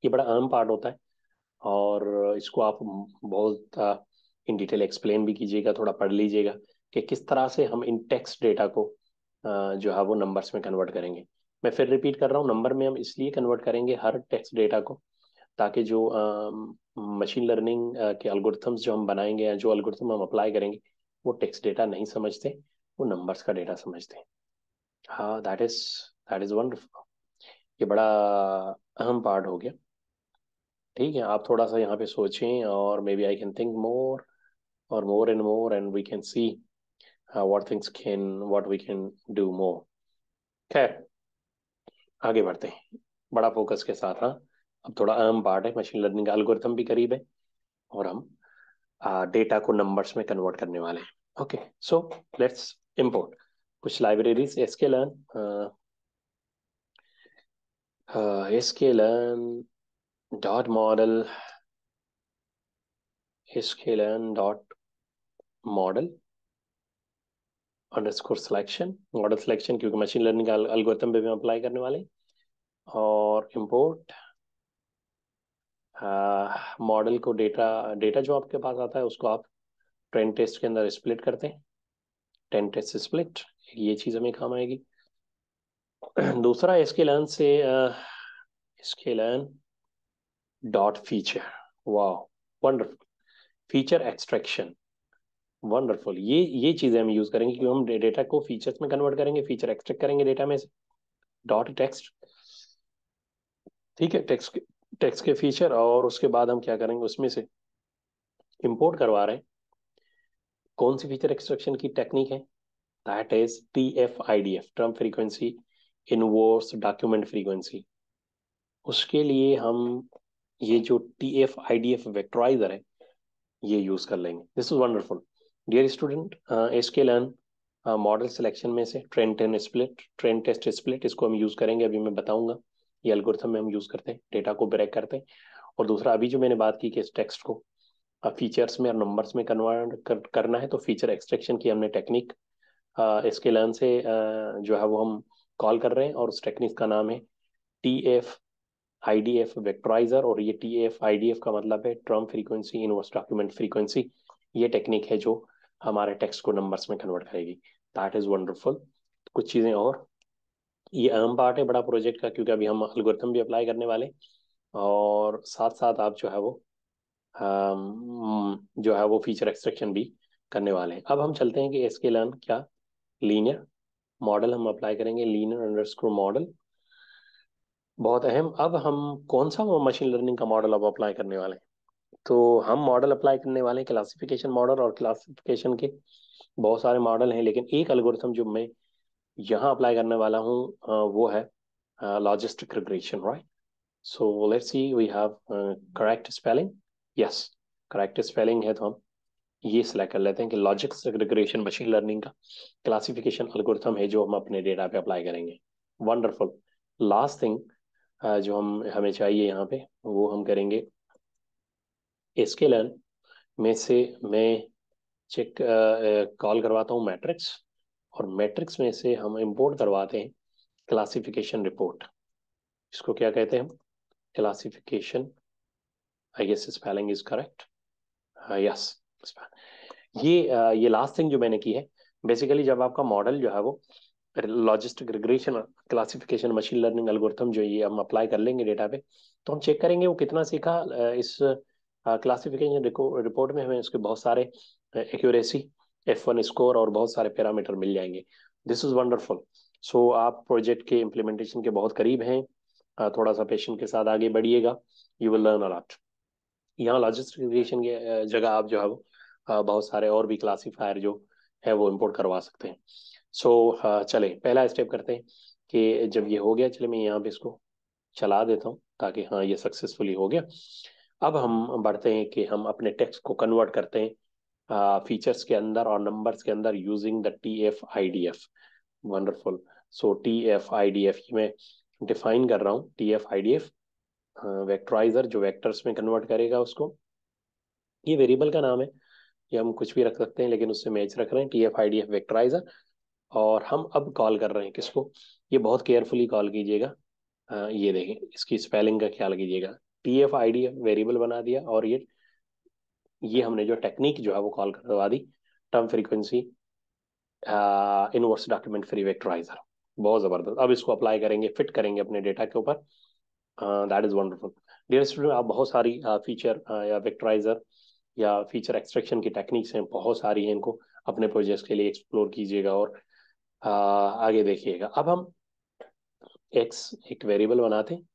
ये बड़ा अहम पार्ट होता है, और इसको आप बहुत इन डिटेल एक्सप्लेन भी कीजिएगा, थोड़ा पढ़ लीजिएगा कि किस तरह से हम इन टेक्स्ट डेटा को जो है वो नंबर्स में कन्वर्ट करेंगे। मैं फिर रिपीट कर रहा हूँ, नंबर में हम इसलिए कन्वर्ट करेंगे हर टेक्स्ट डेटा को, ताकि जो मशीन लर्निंग के अल्गोरिथम्स जो हम बनाएंगे या जो अल्गोरिथम हम अप्लाई करेंगे, वो टेक्स्ट डेटा नहीं समझते, वो नंबर्स का डेटा समझते हैं। हाँ, दैट इज वंडरफुल। ये बड़ा अहम पार्ट हो गया। ठीक है, आप थोड़ा सा यहाँ पे सोचें, और maybe I can think more और more and more, and we can see what we can do more. खैर, आगे बढ़ते हैं बड़ा फोकस के साथ। हाँ, अब थोड़ा अहम पार्ट है, मशीन लर्निंग का एल्गोरिथम भी करीब है, और हम डेटा को नंबर्स में कन्वर्ट करने वाले हैं। ओके, सो लेट्स इंपोर्ट कुछ libraries. sklearn dot model, sklearn dot model underscore selection, model selection, क्योंकि मशीन लर्निंग का एल्गोरिथम पे भी हम अप्लाई करने वाले हैं। और इंपोर्ट मॉडल को, डेटा डेटा जो आपके पास आता है उसको आप ट्रेन टेस्ट के अंदर स्प्लिट करते हैं, 10 टेस्ट स्प्लिट, ये चीज़ हमें काम आएगी। दूसरा sklearn डॉट फीचर, वाह, वंडरफुल, फीचर एक्सट्रैक्शन, वंडरफुल। ये चीज़ें हम यूज़ करेंगे, क्योंकि हम डेटा को फीचर्स में कन्वर्ट करेंगे, फीचर एक्सट्रैक्ट करेंगे डेटा में से, डॉट टेक्स्ट। ठीक है, टेक्स्ट के फीचर, और उसके बाद हम क्या करेंगे, उसमें से इंपोर्ट करवा रहे हैं। कौन सी फीचर एक्सट्रैक्शन की टेक्निक है? That is TF-IDF, term frequency inverse document frequency. उसके लिए हम ये जो TF-IDF वेक्टराइजर है, ये यूज कर लेंगे। This is wonderful dear student. इसके लर्न मॉडल सिलेक्शन में से ट्रेन टेस्ट स्प्लिट, इसको हम यूज करेंगे, अभी मैं बताऊंगा। ये एल्गोरिथम में हम यूज करते हैं, डेटा को ब्रेक करते हैं। और दूसरा, अभी जो मैंने बात की कि इस टेक्स्ट को फीचर्स में और नंबर्स में करना है, तो फीचर एक्सट्रैक्शन की हमने टेक्निक इसके लर्न से जो है वो हम कॉल कर रहे हैं, और उस टेक्निक का नाम है TF-IDF वेक्टराइजर। और ये TF-IDF का मतलब है term frequency inverse document frequency. ये टेक्निक है जो हमारे टेक्स्ट को नंबर्स में कन्वर्ट करेगी। That is wonderful. कुछ चीज़ें और, ये अहम पार्ट है बड़ा प्रोजेक्ट का, क्योंकि अभी हम एल्गोरिथम भी अप्लाई करने वाले, और साथ साथ आप जो है वो जो है वो फीचर एक्सट्रैक्शन भी करने वाले हैं। अब हम चलते हैं कि इसके लर्न क्या, लीनियर मॉडल हम अप्लाई करेंगे, लीनियर अंडरस्कोर मॉडल, बहुत अहम। अब हम कौन सा मशीन लर्निंग का मॉडल अब अप्लाई करने वाले हैं? तो हम मॉडल अप्लाई करने वाले हैं क्लासिफिकेशन मॉडल, और क्लासिफिकेशन के बहुत सारे मॉडल हैं, लेकिन एक एल्गोरिथम जो मैं यहाँ अप्लाई करने वाला हूँ वो है logistic regression, right. So let's see we have correct spelling, yes, correct spelling है, तो हम ये सिलेक्ट कर लेते हैं कि लॉजिस्टिक रिग्रेशन मशीन लर्निंग का क्लासिफिकेशन एल्गोरिथम है जो हम अपने डेटा पे अप्लाई करेंगे। वंडरफुल। लास्ट थिंग जो हमें चाहिए यहाँ पे, वो हम करेंगे इसके लर्न में से मैं चेक कॉल करवाता हूँ मैट्रिक्स, और मैट्रिक्स में से हम इंपोर्ट करवाते हैं क्लासिफिकेशन रिपोर्ट। इसको क्या कहते हैं हम? Classification, I guess spelling is correct, yes. ये लास्ट थिंग जो मैंने की है, बेसिकली जब आपका मॉडल जो है वो logistic regression classification machine learning algorithm जो ये हम अप्लाई कर लेंगे डेटा पे, तो हम चेक करेंगे वो कितना सीखा। इस क्लासिफिकेशन रिपोर्ट में हमें उसके बहुत सारे एक्यूरेसी, F1 स्कोर और बहुत सारे पैरामीटर मिल जाएंगे। This is wonderful. सो आप प्रोजेक्ट के इम्प्लीमेंटेशन के बहुत करीब हैं, थोड़ा सा पेशेंट के साथ आगे बढ़िएगा, you will learn a lot. यहाँ लॉजिस्टिक रिग्रेशन की जगह आप जो है वो बहुत सारे और भी क्लासीफायर जो है वो इंपोर्ट करवा सकते हैं। सो चले पहला स्टेप करते हैं कि जब ये हो गया, चले मैं यहाँ पे इसको चला देता हूँ ताकि हाँ ये सक्सेसफुली हो गया। अब हम बढ़ते हैं कि हम अपने टेक्स्ट को कन्वर्ट करते हैं फीचर्स के अंदर और नंबर्स के अंदर using the T F I D F. Wonderful. So T F I D F मैं डिफाइन कर रहा हूँ। T F I D F vectorizer जो वेक्टर्स में कन्वर्ट करेगा उसको, ये वेरिएबल का नाम है, ये हम कुछ भी रख सकते हैं लेकिन उससे मैच रख रहे हैं, T F I D F vectorizer. और हम अब कॉल कर रहे हैं किसको, ये बहुत केयरफुली कॉल कीजिएगा। ये देखें, इसकी स्पेलिंग का ख्याल कीजिएगा। T F I D F variable बना दिया और ये हमने जो टेक्निक जो है वो कॉल करवा दी, term frequency inverse document free vectorizer. बहुत जबरदस्त। अब इसको अप्लाई करेंगे, फिट करेंगे अपने डेटा के ऊपर। That is wonderful. Dear student, आप बहुत सारी फीचर या वेक्टराइजर या फीचर एक्सट्रैक्शन की टेक्निक्स हैं, बहुत सारी हैं, इनको अपने प्रोजेक्ट के लिए एक्सप्लोर कीजिएगा और आगे देखिएगा। अब हम एक्स एक वेरिएबल बनाते हैं,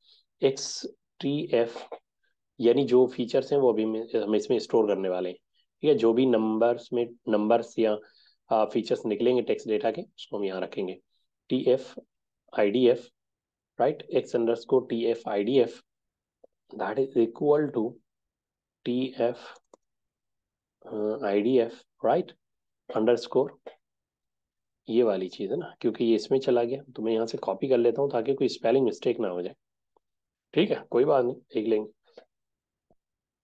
एक्स टी एफ, यानी जो फीचर्स हैं वो अभी हम इसमें स्टोर करने वाले हैं। ठीक है, जो भी नंबर्स या फीचर्स निकलेंगे टेक्स्ट डेटा के, उसको हम यहाँ रखेंगे। T F I D F, right, X underscore T F I D F, that is equal to T F I D F, right, underscore, ये वाली चीज़ है ना, क्योंकि ये इसमें चला गया तो मैं यहाँ से कॉपी कर लेता हूँ ताकि कोई स्पेलिंग मिस्टेक ना हो जाए। ठीक है, कोई बात नहीं, देख लेंगे।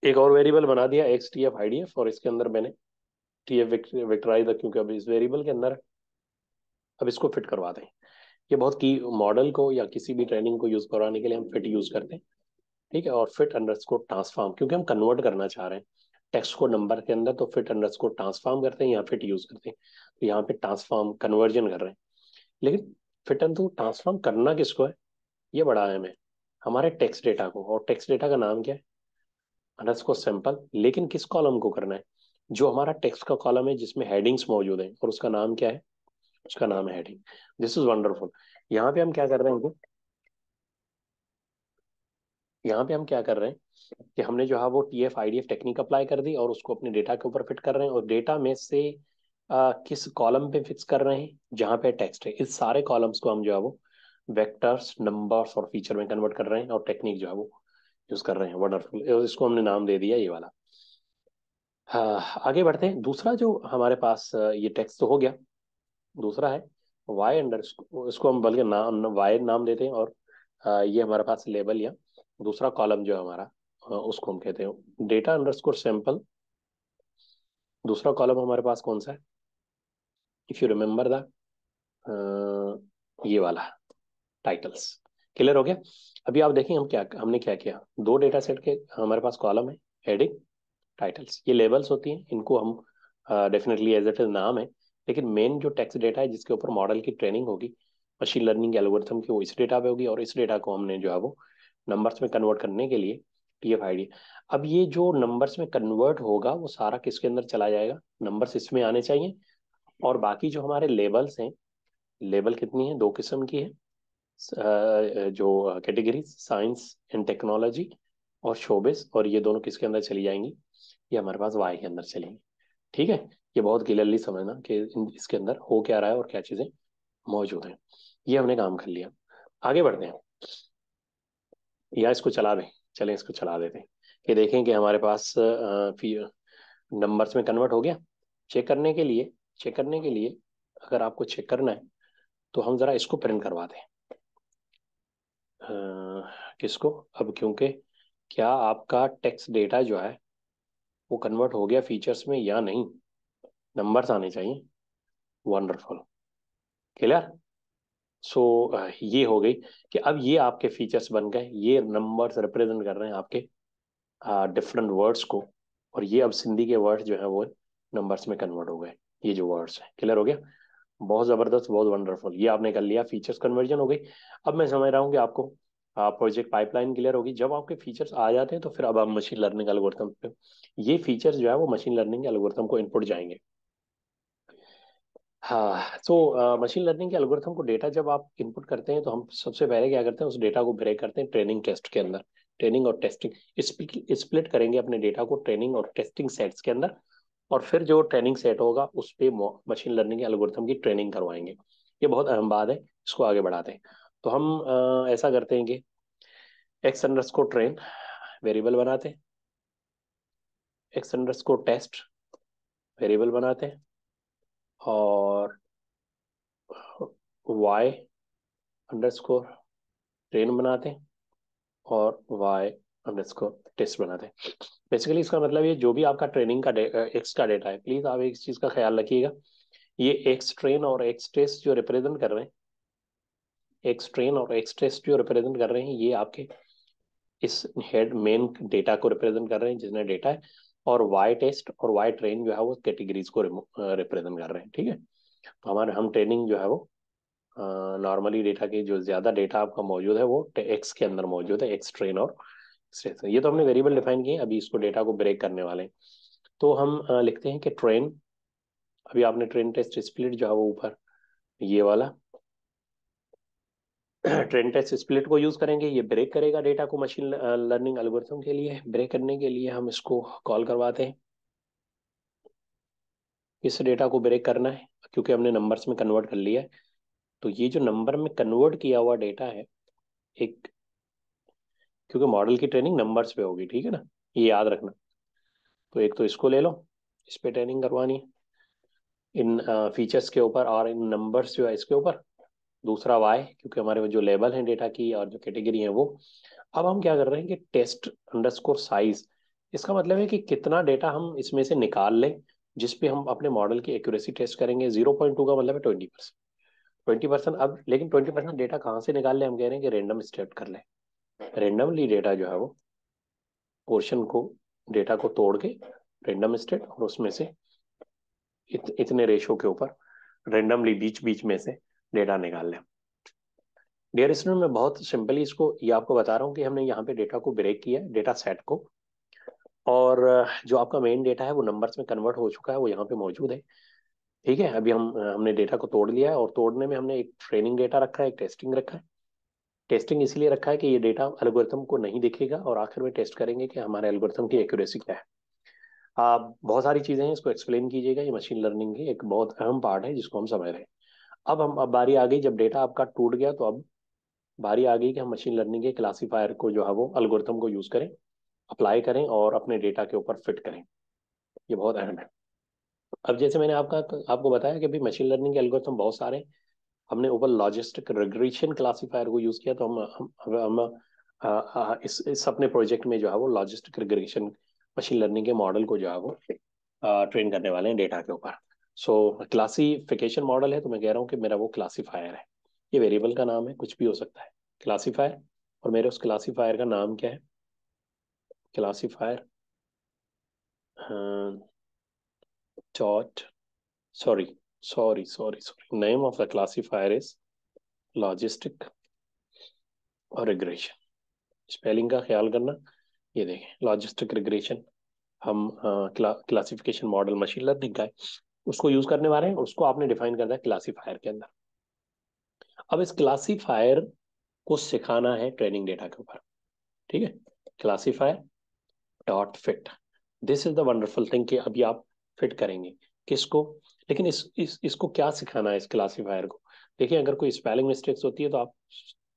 एक और वेरिएबल बना दिया, x T F I D F, और इसके अंदर मैंने टी एफ वेक्टराइजर, क्योंकि अब इस वेरिएबल के अंदर अब इसको फिट करवा दें। ये बहुत की मॉडल को या किसी भी ट्रेनिंग को यूज करवाने के लिए हम फिट यूज करते हैं। ठीक है, और फिट अंडरस्कोर ट्रांसफॉर्म, क्योंकि हम कन्वर्ट करना चाह रहे हैं टेक्स्ट को नंबर के अंदर, तो फिट अंडरस्कोर ट्रांसफॉर्म करते हैं, यहाँ फिट यूज करते हैं। तो यहाँ पे ट्रांसफॉर्म कन्वर्जन कर रहे हैं। लेकिन फिट एंड तो ट्रांसफॉर्म करना किसको है, ये बड़ा अहम है, हमारे टेक्स्ट डेटा को। और टेक्स्ट डेटा का नाम क्या है, अंडरस्कोर सैंपल। लेकिन किस कॉलम को करना है, जो हमारा टेक्स्ट का कॉलम है जिसमें हेडिंग्स मौजूद है, और उसका नाम क्या है, उसका नाम है हेडिंग। This is wonderful. यहाँ पे हम क्या कर रहे हैं, यहाँ पे हम क्या कर रहे हैं कि हमने जो है वो T F I D F technique apply कर दी और उसको अपने डेटा के ऊपर फिट कर रहे हैं, और डेटा में से किस कॉलम पे फिक्स कर रहे हैं, जहाँ पे टेक्स्ट है, इस सारे कॉलम्स को हम जो है वो वेक्टर्स, नंबर्स और फीचर में कन्वर्ट कर रहे हैं, और टेक्निक जो है वो यूज कर रहे हैं। वंडरफुल, इसको हमने नाम दे दिया ये वाला। हाँ, आगे बढ़ते हैं। दूसरा जो हमारे पास ये टेक्स्ट तो हो गया, दूसरा है वाई अंडर, इसको हम बल्कि नाम वाई नाम देते हैं, और ये हमारे पास लेबल या दूसरा कॉलम जो है हमारा, उसको हम कहते हैं डेटा अंडरस्कोर सैंपल। दूसरा कॉलम हमारे पास कौन सा है, इफ यू रिमेंबर द, ये वाला, टाइटल्स। क्लियर हो गया। अभी आप देखें हम क्या, हमने क्या किया, दो डेटा सेट के हमारे पास कॉलम है, हेडिंग, टाइटल्स, ये लेबल्स होती हैं, इनको हम डेफिनेटली एज इट इज नाम है, लेकिन मेन जो टेक्स्ट डेटा है जिसके ऊपर मॉडल की ट्रेनिंग होगी, मशीन लर्निंग एल्गोरिथम की, वो इस डेटा पे होगी, और इस डेटा को हमने जो है वो नंबर्स में कन्वर्ट करने के लिए टी एफ आई डी। अब ये जो नंबर्स में कन्वर्ट होगा वो सारा किसके अंदर चला जाएगा, नंबर्स इसमें आने चाहिए, और बाकी जो हमारे लेबल्स हैं, लेबल कितनी है, दो किस्म की है, जो कैटेगरीज, साइंस एंड टेक्नोलॉजी और शोबिस, और ये दोनों किसके अंदर चली जाएंगी, ये हमारे पास वाई के अंदर चलेंगी। ठीक है, ये बहुत क्लियरली समझना कि इसके अंदर हो क्या रहा है और क्या चीजें मौजूद हैं। ये हमने काम कर लिया। आगे बढ़ते हैं, या इसको चला दें, चलें इसको चला देते हैं, कि देखें कि हमारे पास नंबर्स में कन्वर्ट हो गया। चेक करने के लिए, चेक करने के लिए अगर आपको चेक करना है तो हम जरा इसको प्रिंट करवा दें। किसको, अब क्योंकि क्या आपका टेक्स्ट डेटा जो है वो कन्वर्ट हो गया फीचर्स में या नहीं, नंबर्स आने चाहिए। Wonderful, clear. सो ये हो गई कि अब ये आपके फीचर्स बन गए, ये नंबर्स रिप्रेजेंट कर रहे हैं आपके डिफरेंट वर्ड्स को, और ये अब सिंधी के वर्ड्स जो है वो नंबर्स में कन्वर्ट हो गए, ये जो वर्ड्स है। क्लियर हो गया, बहुत ज़बरदस्त, बहुत वंडरफुल, ये आपने कर लिया, फीचर्स कन्वर्जन हो गई। अब मैं समझ रहा हूँ कि आपको प्रोजेक्ट पाइपलाइन क्लियर होगी। जब आपके फीचर्स आ जाते हैं तो फिर अब हम मशीन लर्निंग एल्गोरिथम पे, ये फीचर्स जो है वो मशीन लर्निंग एल्गोरिथम को इनपुट जाएंगे। हाँ, तो मशीन लर्निंग के एल्गोरिथम को डेटा जब आप इनपुट करते हैं तो हम सबसे पहले क्या करते हैं, उस डेटा को ब्रेक करते हैं ट्रेनिंग टेस्ट के अंदर। ट्रेनिंग और टेस्टिंग, स्प्लिट करेंगे अपने डेटा को ट्रेनिंग और टेस्टिंग सेट्स के अंदर, और फिर जो ट्रेनिंग सेट होगा उस पे मशीन लर्निंग के एल्गोरिथम की ट्रेनिंग करवाएंगे। ये बहुत अहम बात है, इसको आगे बढ़ाते हैं। तो हम ऐसा करते हैं कि एक्स अंडरस्कोर ट्रेन वेरिएबल बनाते हैं, एक्स अंडरस्कोर टेस्ट वेरिएबल बनाते हैं, और वाई अंडरस्कोर ट्रेन बनाते हैं, और वाई अंडरस्कोर टेस्ट बनाते हैं। बेसिकली इसका मतलब ये जो भी आपका ट्रेनिंग का एक्स का डेटा है, प्लीज आप एक चीज का ख्याल रखिएगा, ये एक्स ट्रेन और एक्स टेस्ट जो रिप्रेजेंट कर रहे हैं, एक्स ट्रेन और एक्स टेस्ट जो रिप्रेजेंट कर रहे हैं, ये आपके इस हेड मेन डेटा को रिप्रेजेंट कर रहे हैं जिसने डेटा है, और वाई टेस्ट और वाई ट्रेन जो है वो कैटेगरीज को रिप्रेजेंट कर रहे हैं। ठीक है, तो हमारे हम ट्रेनिंग जो है वो नॉर्मली डेटा के जो ज्यादा डेटा आपका मौजूद है वो एक्स के अंदर मौजूद है, एक्स ट्रेन और एक्स। ये तो हमने वेरिएबल डिफाइन किए, अभी इसको डेटा को ब्रेक करने वाले हैं। तो हम लिखते हैं कि ट्रेन, अभी आपने ट्रेन टेस्ट स्प्लिट जो है वो ऊपर ये वाला ट्रेन टेस्ट स्प्लिट को यूज करेंगे, ये ब्रेक करेगा डेटा को मशीन लर्निंग एल्गोरिथम के लिए। ब्रेक करने के लिए हम इसको कॉल करवाते हैं, इस डेटा को ब्रेक करना है क्योंकि हमने नंबर्स में कन्वर्ट कर लिया है। तो ये जो नंबर में कन्वर्ट किया हुआ डेटा है, एक, क्योंकि मॉडल की ट्रेनिंग नंबर्स पे होगी, ठीक है ना, ये याद रखना। तो एक तो इसको ले लो, इस पे ट्रेनिंग करवानी है इन फीचर्स के ऊपर, और इन नंबर्स जो है इसके ऊपर। दूसरा वाई, क्योंकि हमारे वो जो लेबल है डेटा की और जो कैटेगरी है वो। अब हम क्या कर रहे हैं कि टेस्ट अंडरस्कोर साइज, इसका मतलब है कि कितना डेटा हम इसमें से निकाल लें जिस पे हम अपने मॉडल की एक्यूरेसी टेस्ट करेंगे। 0.2 का मतलब है 20%। 20%, अब लेकिन 20% डेटा कहाँ से निकाल लें, हम कह रहे हैं कि रेंडम स्टेट कर लें। रेंडमली डेटा जो है वो पोर्शन को, डेटा को तोड़ के रेंडम स्टेट, और उसमें से इतने रेशो के ऊपर रेंडमली बीच बीच में से डेटा निकाल लें। डियर स्टूडेंट, मैं बहुत सिंपली इसको ये आपको बता रहा हूँ कि हमने यहाँ पे डेटा को ब्रेक किया है, डेटा सेट को, और जो आपका मेन डेटा है वो नंबर्स में कन्वर्ट हो चुका है, वो यहाँ पे मौजूद है। ठीक है, अभी हमने डेटा को तोड़ लिया है, और तोड़ने में हमने एक ट्रेनिंग डेटा रखा है, एक टेस्टिंग रखा है। टेस्टिंग इसलिए रखा है कि ये डेटा एल्गोरिथम को नहीं दिखेगा, और आखिर में टेस्ट करेंगे कि हमारे एल्गोरिथम की एक्यूरेसी क्या है। आप बहुत सारी चीजें हैं, इसको एक्सप्लेन कीजिएगा, ये मशीन लर्निंग की एक बहुत अहम पार्ट है जिसको हम समझ रहे हैं। अब बारी आ गई, जब डेटा आपका टूट गया तो अब बारी आ गई कि हम मशीन लर्निंग के क्लासीफायर को जो है वो एल्गोरिथम को यूज करें, अप्लाई करें और अपने डेटा के ऊपर फिट करें। ये बहुत अहम है। अब जैसे मैंने आपको बताया कि भाई मशीन लर्निंग के एल्गोरिथम बहुत सारे हैं। हमने ऊपर लॉजिस्टिक रिग्रेशन क्लासीफायर को यूज किया, तो इस अपने प्रोजेक्ट में जो है वो लॉजिस्टिक रिग्रेशन मशीन लर्निंग के मॉडल को जो है वो ट्रेन करने वाले हैं डेटा के ऊपर। सो क्लासिफिकेशन मॉडल है, तो मैं कह रहा हूँ कि मेरा वो क्लासीफायर है, ये वेरिएबल का नाम है, कुछ भी हो सकता है क्लासीफायर। और मेरे उस क्लासीफायर का नाम क्या है, classifier dot, sorry sorry name of the classifier is logistic और रिग्रेशन। स्पेलिंग का ख्याल करना। ये देखें, लॉजिस्टिक रिग्रेशन, हम क्लासिफिकेशन मॉडल मशीन लर्निंग का है, उसको यूज करने वाले हैं, उसको आपने डिफाइन करना है क्लासीफायर के अंदर। अब इस क्लासीफायर को सिखाना है ट्रेनिंग डेटा के ऊपर। ठीक है, classifier dot fit, this is the wonderful thing कि अभी आप फिट करेंगे किसको। लेकिन इसको क्या सिखाना है इस क्लासीफायर को। देखिए, अगर कोई स्पेलिंग मिस्टेक्स होती है तो आप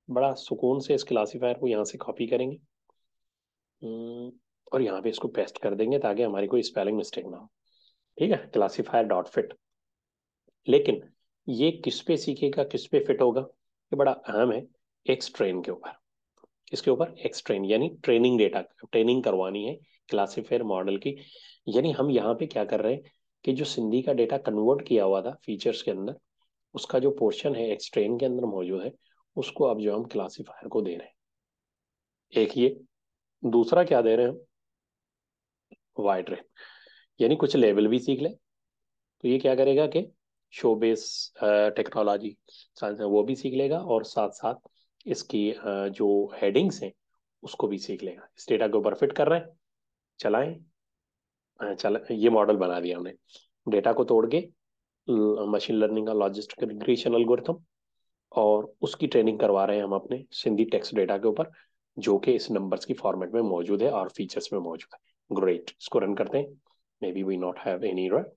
बड़ा सुकून से इस क्लासीफायर को यहाँ से कॉपी करेंगे, और यहाँ पे इसको पेस्ट कर देंगे ताकि हमारी कोई स्पेलिंग मिस्टेक ना हो। ठीक है, क्लासीफायर डॉट फिट। लेकिन ये किस पे सीखेगा, किस पे फिट होगा, ये बड़ा अहम है, एक्स ट्रेन के ऊपर। किसके ऊपर, एक्स ट्रेन, यानी ट्रेनिंग डेटा, ट्रेनिंग करवानी है क्लासीफायर मॉडल की। यानी हम यहाँ पे क्या कर रहे हैं कि जो सिंधी का डेटा कन्वर्ट किया हुआ था फीचर्स के अंदर, उसका जो पोर्शन है एक्स ट्रेन के अंदर मौजूद है, उसको अब जो हम क्लासीफायर को दे रहे हैं, एक ये। दूसरा क्या दे रहे हैं हम, वाई ट्रेन, यानी कुछ लेवल भी सीख ले। तो ये क्या करेगा कि शो बेस टेक्नोलॉजी साइंस है वो भी सीख लेगा, और साथ साथ इसकी जो हेडिंग्स हैं उसको भी सीख लेगा। इस डेटा के ऊपर फिट कर रहे हैं, चलाएं। चल, ये मॉडल बना दिया हमने डेटा को तोड़ के, मशीन लर्निंग का लॉजिस्टिक रिग्रेशन एल्गोरिथम, और उसकी ट्रेनिंग करवा रहे हैं हम अपने सिंधी टेक्स्ट डेटा के ऊपर, जो कि इस नंबर्स की फॉर्मेट में मौजूद है और फीचर्स में मौजूद है। ग्रेट, इसको रन करते हैं। Maybe we not have any error.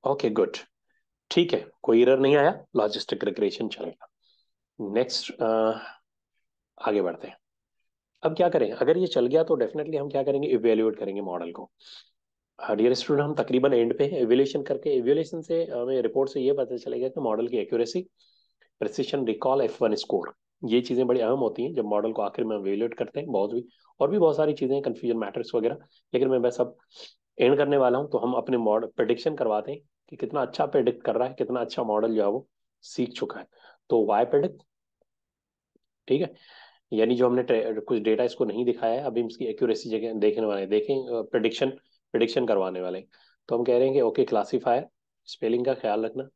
Okay good, ठीक है, कोई एरर नहीं आया, लॉजिस्टिक रिग्रेशन चलेगा। नेक्स्ट आगे बढ़ते हैं। अब क्या करें, अगर ये चल गया तो डेफिनेटली हम क्या करेंगे, इवेल्युएट करेंगे मॉडल को। डियर स्टूडेंट, हम तकरीबन एंड पे हैं। इवेल्यूएशन करके, इवेल्यूएशन से हमें रिपोर्ट से ये पता चलेगा कि मॉडल की accuracy, precision, recall, F1 score, ये चीजें बड़ी अहम होती हैं जब मॉडल को आखिर में इवेल्युएट करते हैं। बहुत भी और भी बहुत सारी चीजें, कंफ्यूजन मैट्रिक्स वगैरह, लेकिन मैं बस अब एंड करने वाला हूँ। तो हम अपने मॉडल प्रिडिक्शन करवाते हैं कि कितना अच्छा प्रिडिक्ट कर रहा है, कितना अच्छा मॉडल जो है वो सीख चुका है। तो वाई प्रिडिक्ट, ठीक है, यानी जो हमने कुछ डेटा इसको नहीं दिखाया है, अभी हम इसकी एक्यूरेसी जगह देखने वाले हैं, देखें प्रिडिक्शन, प्रिडिक्शन करवाने वाले हैं। तो हम कह रहे हैं कि ओके क्लासीफायर, स्पेलिंग का ख्याल रखना,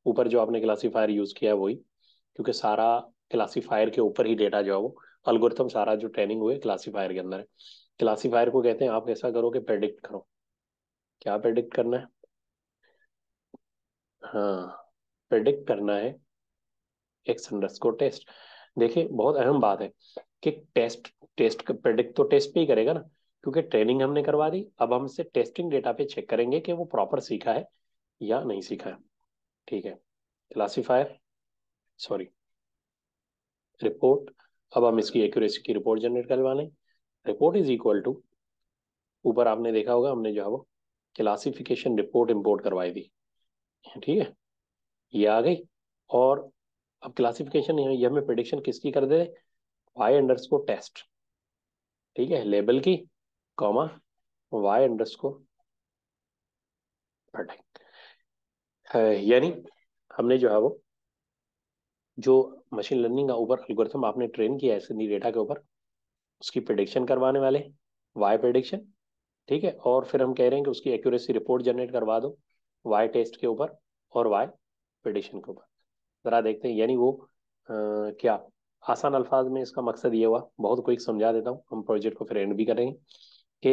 ऊपर जो आपने क्लासीफायर यूज किया है वही, क्योंकि सारा क्लासीफायर के ऊपर ही डेटा जो है वो, अलगोरिथम सारा जो ट्रेनिंग हुए क्लासीफायर के अंदर है। क्लासीफायर को कहते हैं, आप ऐसा करो कि प्रेडिक्ट करो। क्या प्रेडिक्ट करना है? हाँ, प्रेडिक्ट करना है एक्स अंडरस्कोर टेस्ट। देखिए बहुत अहम बात है कि टेस्ट, टेस्ट का प्रेडिक्ट तो टेस्ट पे ही करेगा ना, क्योंकि ट्रेनिंग हमने करवा दी। अब हम इससे टेस्टिंग डेटा पे चेक करेंगे कि वो प्रॉपर सीखा है या नहीं सीखा है। ठीक है, क्लासीफायर, सॉरी, रिपोर्ट। अब हम इसकी एक्यूरेसी की रिपोर्ट जनरेट करवा लें। रिपोर्ट इज इक्वल टू, ऊपर आपने देखा होगा हमने जो है वो क्लासिफिकेशन रिपोर्ट इंपोर्ट करवाई थी, ठीक है, ये आ गई। और अब क्लासिफिकेशन ये हमें प्रिडिक्शन किसकी कर दे, वाई अंडरस्कोर टेस्ट, ठीक है, लेबल की, कॉमा, वाई अंडरस्कोर प्रोडक्ट है। यानी हमने जो है वो, जो मशीन लर्निंग का ऊपर एल्गोरिथम आपने ट्रेन किया है सिंधी डेटा के ऊपर, उसकी प्रिडिक्शन करवाने वाले, वाई प्रिडिक्शन, ठीक है। और फिर हम कह रहे हैं कि उसकी एक्यूरेसी रिपोर्ट जनरेट करवा दो, वाई टेस्ट के ऊपर और वाई प्रिडिक्शन के ऊपर। जरा देखते हैं, यानी वो क्या, आसान अल्फाज में इसका मकसद ये हुआ, बहुत क्विक समझा देता हूँ, हम प्रोजेक्ट को फिर एंड भी करेंगे कि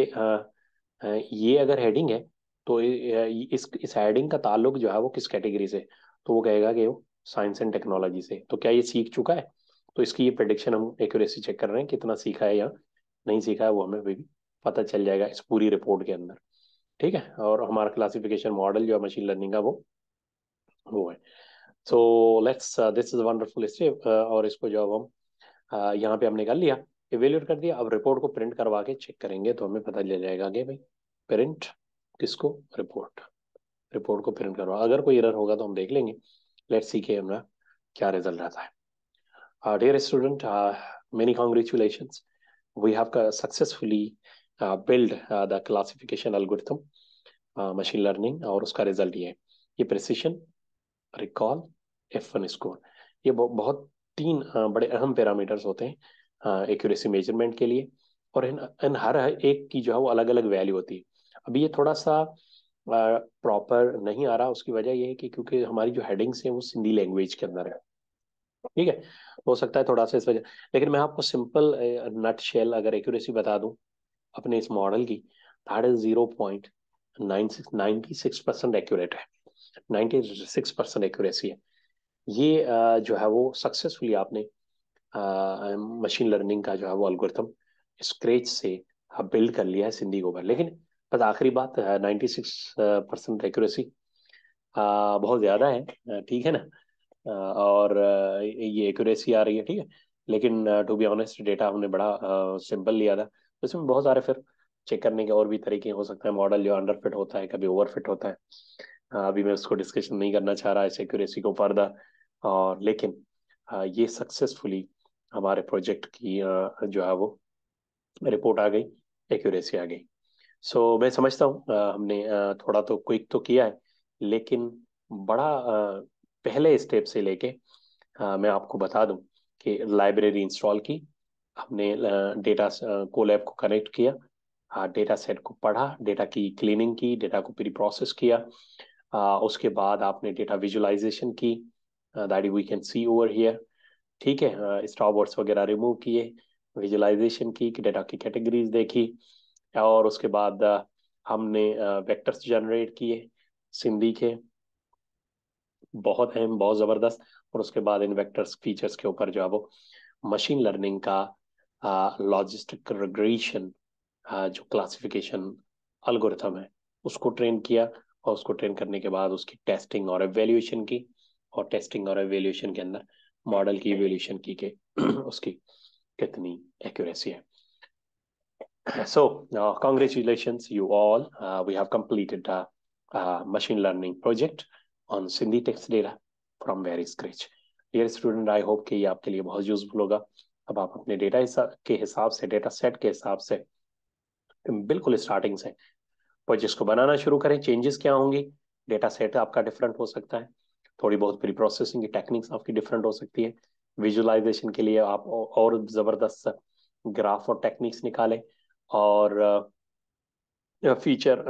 ये अगर हेडिंग है तो इस हेडिंग का ताल्लुक जो है वो किस कैटेगरी से, तो वो कहेगा कि वो साइंस एंड टेक्नोलॉजी से। तो क्या ये सीख चुका है? तो इसकी ये प्रिडिक्शन हम एक्यूरेसी चेक कर रहे हैं, कितना सीखा है या नहीं सीखा है, वो हमें भी पता चल जाएगा इस पूरी रिपोर्ट के अंदर, ठीक है। और हमारा क्लासिफिकेशन मॉडल जो है मशीन लर्निंग का वो है। So let's, this is wonderful step. और इसको जो अब हम यहाँ पे हमने कर लिया, इवेल्यूएट कर दिया। अब रिपोर्ट को प्रिंट करवा के चेक करेंगे तो हमें पता चल जाएगा कि भाई प्रिंट किसको, रिपोर्ट, रिपोर्ट को प्रिंट करवा, अगर कोई एरर होगा तो हम देख लेंगे। लेट्स सी के हमारा क्या रिजल्ट आता है। Dear student, many congratulations, we have successfully build the classification algorithm machine learning, और उसका रिजल्ट ये है, ये प्रिसिशन, रिकॉल, F1 स्कोर। ये बहुत तीन बड़े अहम पैरामीटर्स होते हैं एक्यूरेसी मेजरमेंट के लिए, और इन हर एक की जो है वो अलग अलग वैल्यू होती है। अभी ये थोड़ा सा प्रॉपर नहीं आ रहा, उसकी वजह ये है कि क्योंकि हमारी जो हेडिंग्स हैं वो सिंधी लैंग्वेज के अंदर है, ठीक है, हो सकता है थोड़ा सा इस वजह। लेकिन मैं आपको सिंपल नट शेल अगर एक्यूरेसी बता दूं अपने इस मॉडल की, दैट इज 0.96% एक्यूरेट है, 96% एक्यूरेसी है। ये जो है वो सक्सेसफुली आपने मशीन लर्निंग का जो है वो एल्गोरिथम स्क्रैच से बिल्ड कर लिया है सिंधी के ऊपर। लेकिन बस आखिरी बात, 96% एक्यूरेसी बहुत ज़्यादा है, ठीक है ना। और ये एक्यूरेसी आ रही है, ठीक है, लेकिन टू बी ऑनेस्ट डेटा हमने बड़ा सिंपल लिया था, तो इसमें बहुत सारे फिर चेक करने के और भी तरीके हो सकते हैं। मॉडल जो अंडर फिट होता है, कभी ओवर फिट होता है, अभी मैं उसको डिस्कशन नहीं करना चाह रहा इस एक्यूरेसी को फर्दर। और लेकिन ये सक्सेसफुली हमारे प्रोजेक्ट की जो है वो रिपोर्ट आ गई, एक्यूरेसी आ गई। सो मैं समझता हूँ हमने थोड़ा तो क्विक तो किया है, लेकिन बड़ा पहले स्टेप से लेके मैं आपको बता दूं कि लाइब्रेरी इंस्टॉल की हमने, डेटा कोलैब को कनेक्ट किया, डेटा सेट को पढ़ा, डेटा की क्लीनिंग की, डेटा को प्री प्रोसेस किया, उसके बाद आपने डेटा विजुअलाइजेशन की, that we can see over here, ठीक है, स्टॉप वर्ड्स वगैरह रिमूव किए, विजुअलाइजेशन की, डेटा की कैटेगरीज देखी, और उसके बाद हमने वेक्टर्स जनरेट किए सिंधी के, बहुत अहम, बहुत ज़बरदस्त। और उसके बाद इन वेक्टर्स फीचर्स के ऊपर जो है वो मशीन लर्निंग का लॉजिस्टिक रिग्रेशन जो क्लासिफिकेशन अल्गोरिथम है उसको ट्रेन किया, और उसको ट्रेन करने के बाद उसकी टेस्टिंग और एवेल्यूएशन की, और टेस्टिंग और एवेल्यूएशन के अंदर मॉडल की एवेल्यूएशन की के उसकी कितनी एक्यूरेसी है. So, congratulations, you all. We have completed a machine learning project on Sindhi text data from very scratch. Dear student, I hope कि ये आपके लिए बहुत यूजफुल होगा. अब आप अपने डेटा के हिसाब से, डेटा सेट के हिसाब से बिल्कुल स्टार्टिंग से प्रोजेक्ट्स को बनाना शुरू करें. चेंजेस क्या होंगी, डेटा सेट आपका डिफरेंट हो सकता है, थोड़ी बहुत प्री प्रोसेसिंग की टेक्निक्स आपकी डिफरेंट हो सकती है. विजुअलाइजेशन के लिए आप और ज़बरदस्त ग्राफ और टेक्निक्स निकालें, और फीचर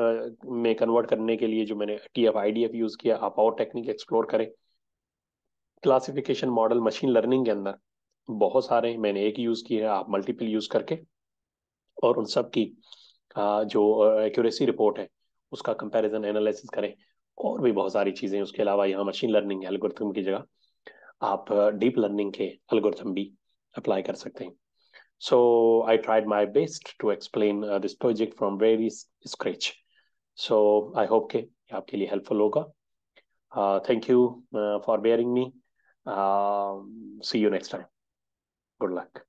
में कन्वर्ट करने के लिए जो मैंने TF IDF यूज किया, आप और टेक्निक एक्सप्लोर करें. क्लासिफिकेशन मॉडल मशीन लर्निंग के अंदर बहुत सारे, मैंने एक यूज किया है, आप मल्टीपल यूज करके और उन सब की जो एक्यूरेसी रिपोर्ट है उसका कंपैरिजन एनालिसिस करें. और भी बहुत सारी चीजें उसके अलावा यहाँ मशीन लर्निंग एल्गोरिथम की जगह आप डीप लर्निंग के एल्गोरिथम भी अप्लाई कर सकते हैं. So I tried my best to explain this project from very scratch. So I hope कि ये आपके लिए helpful होगा. Thank you for bearing me. See you next time. Good luck.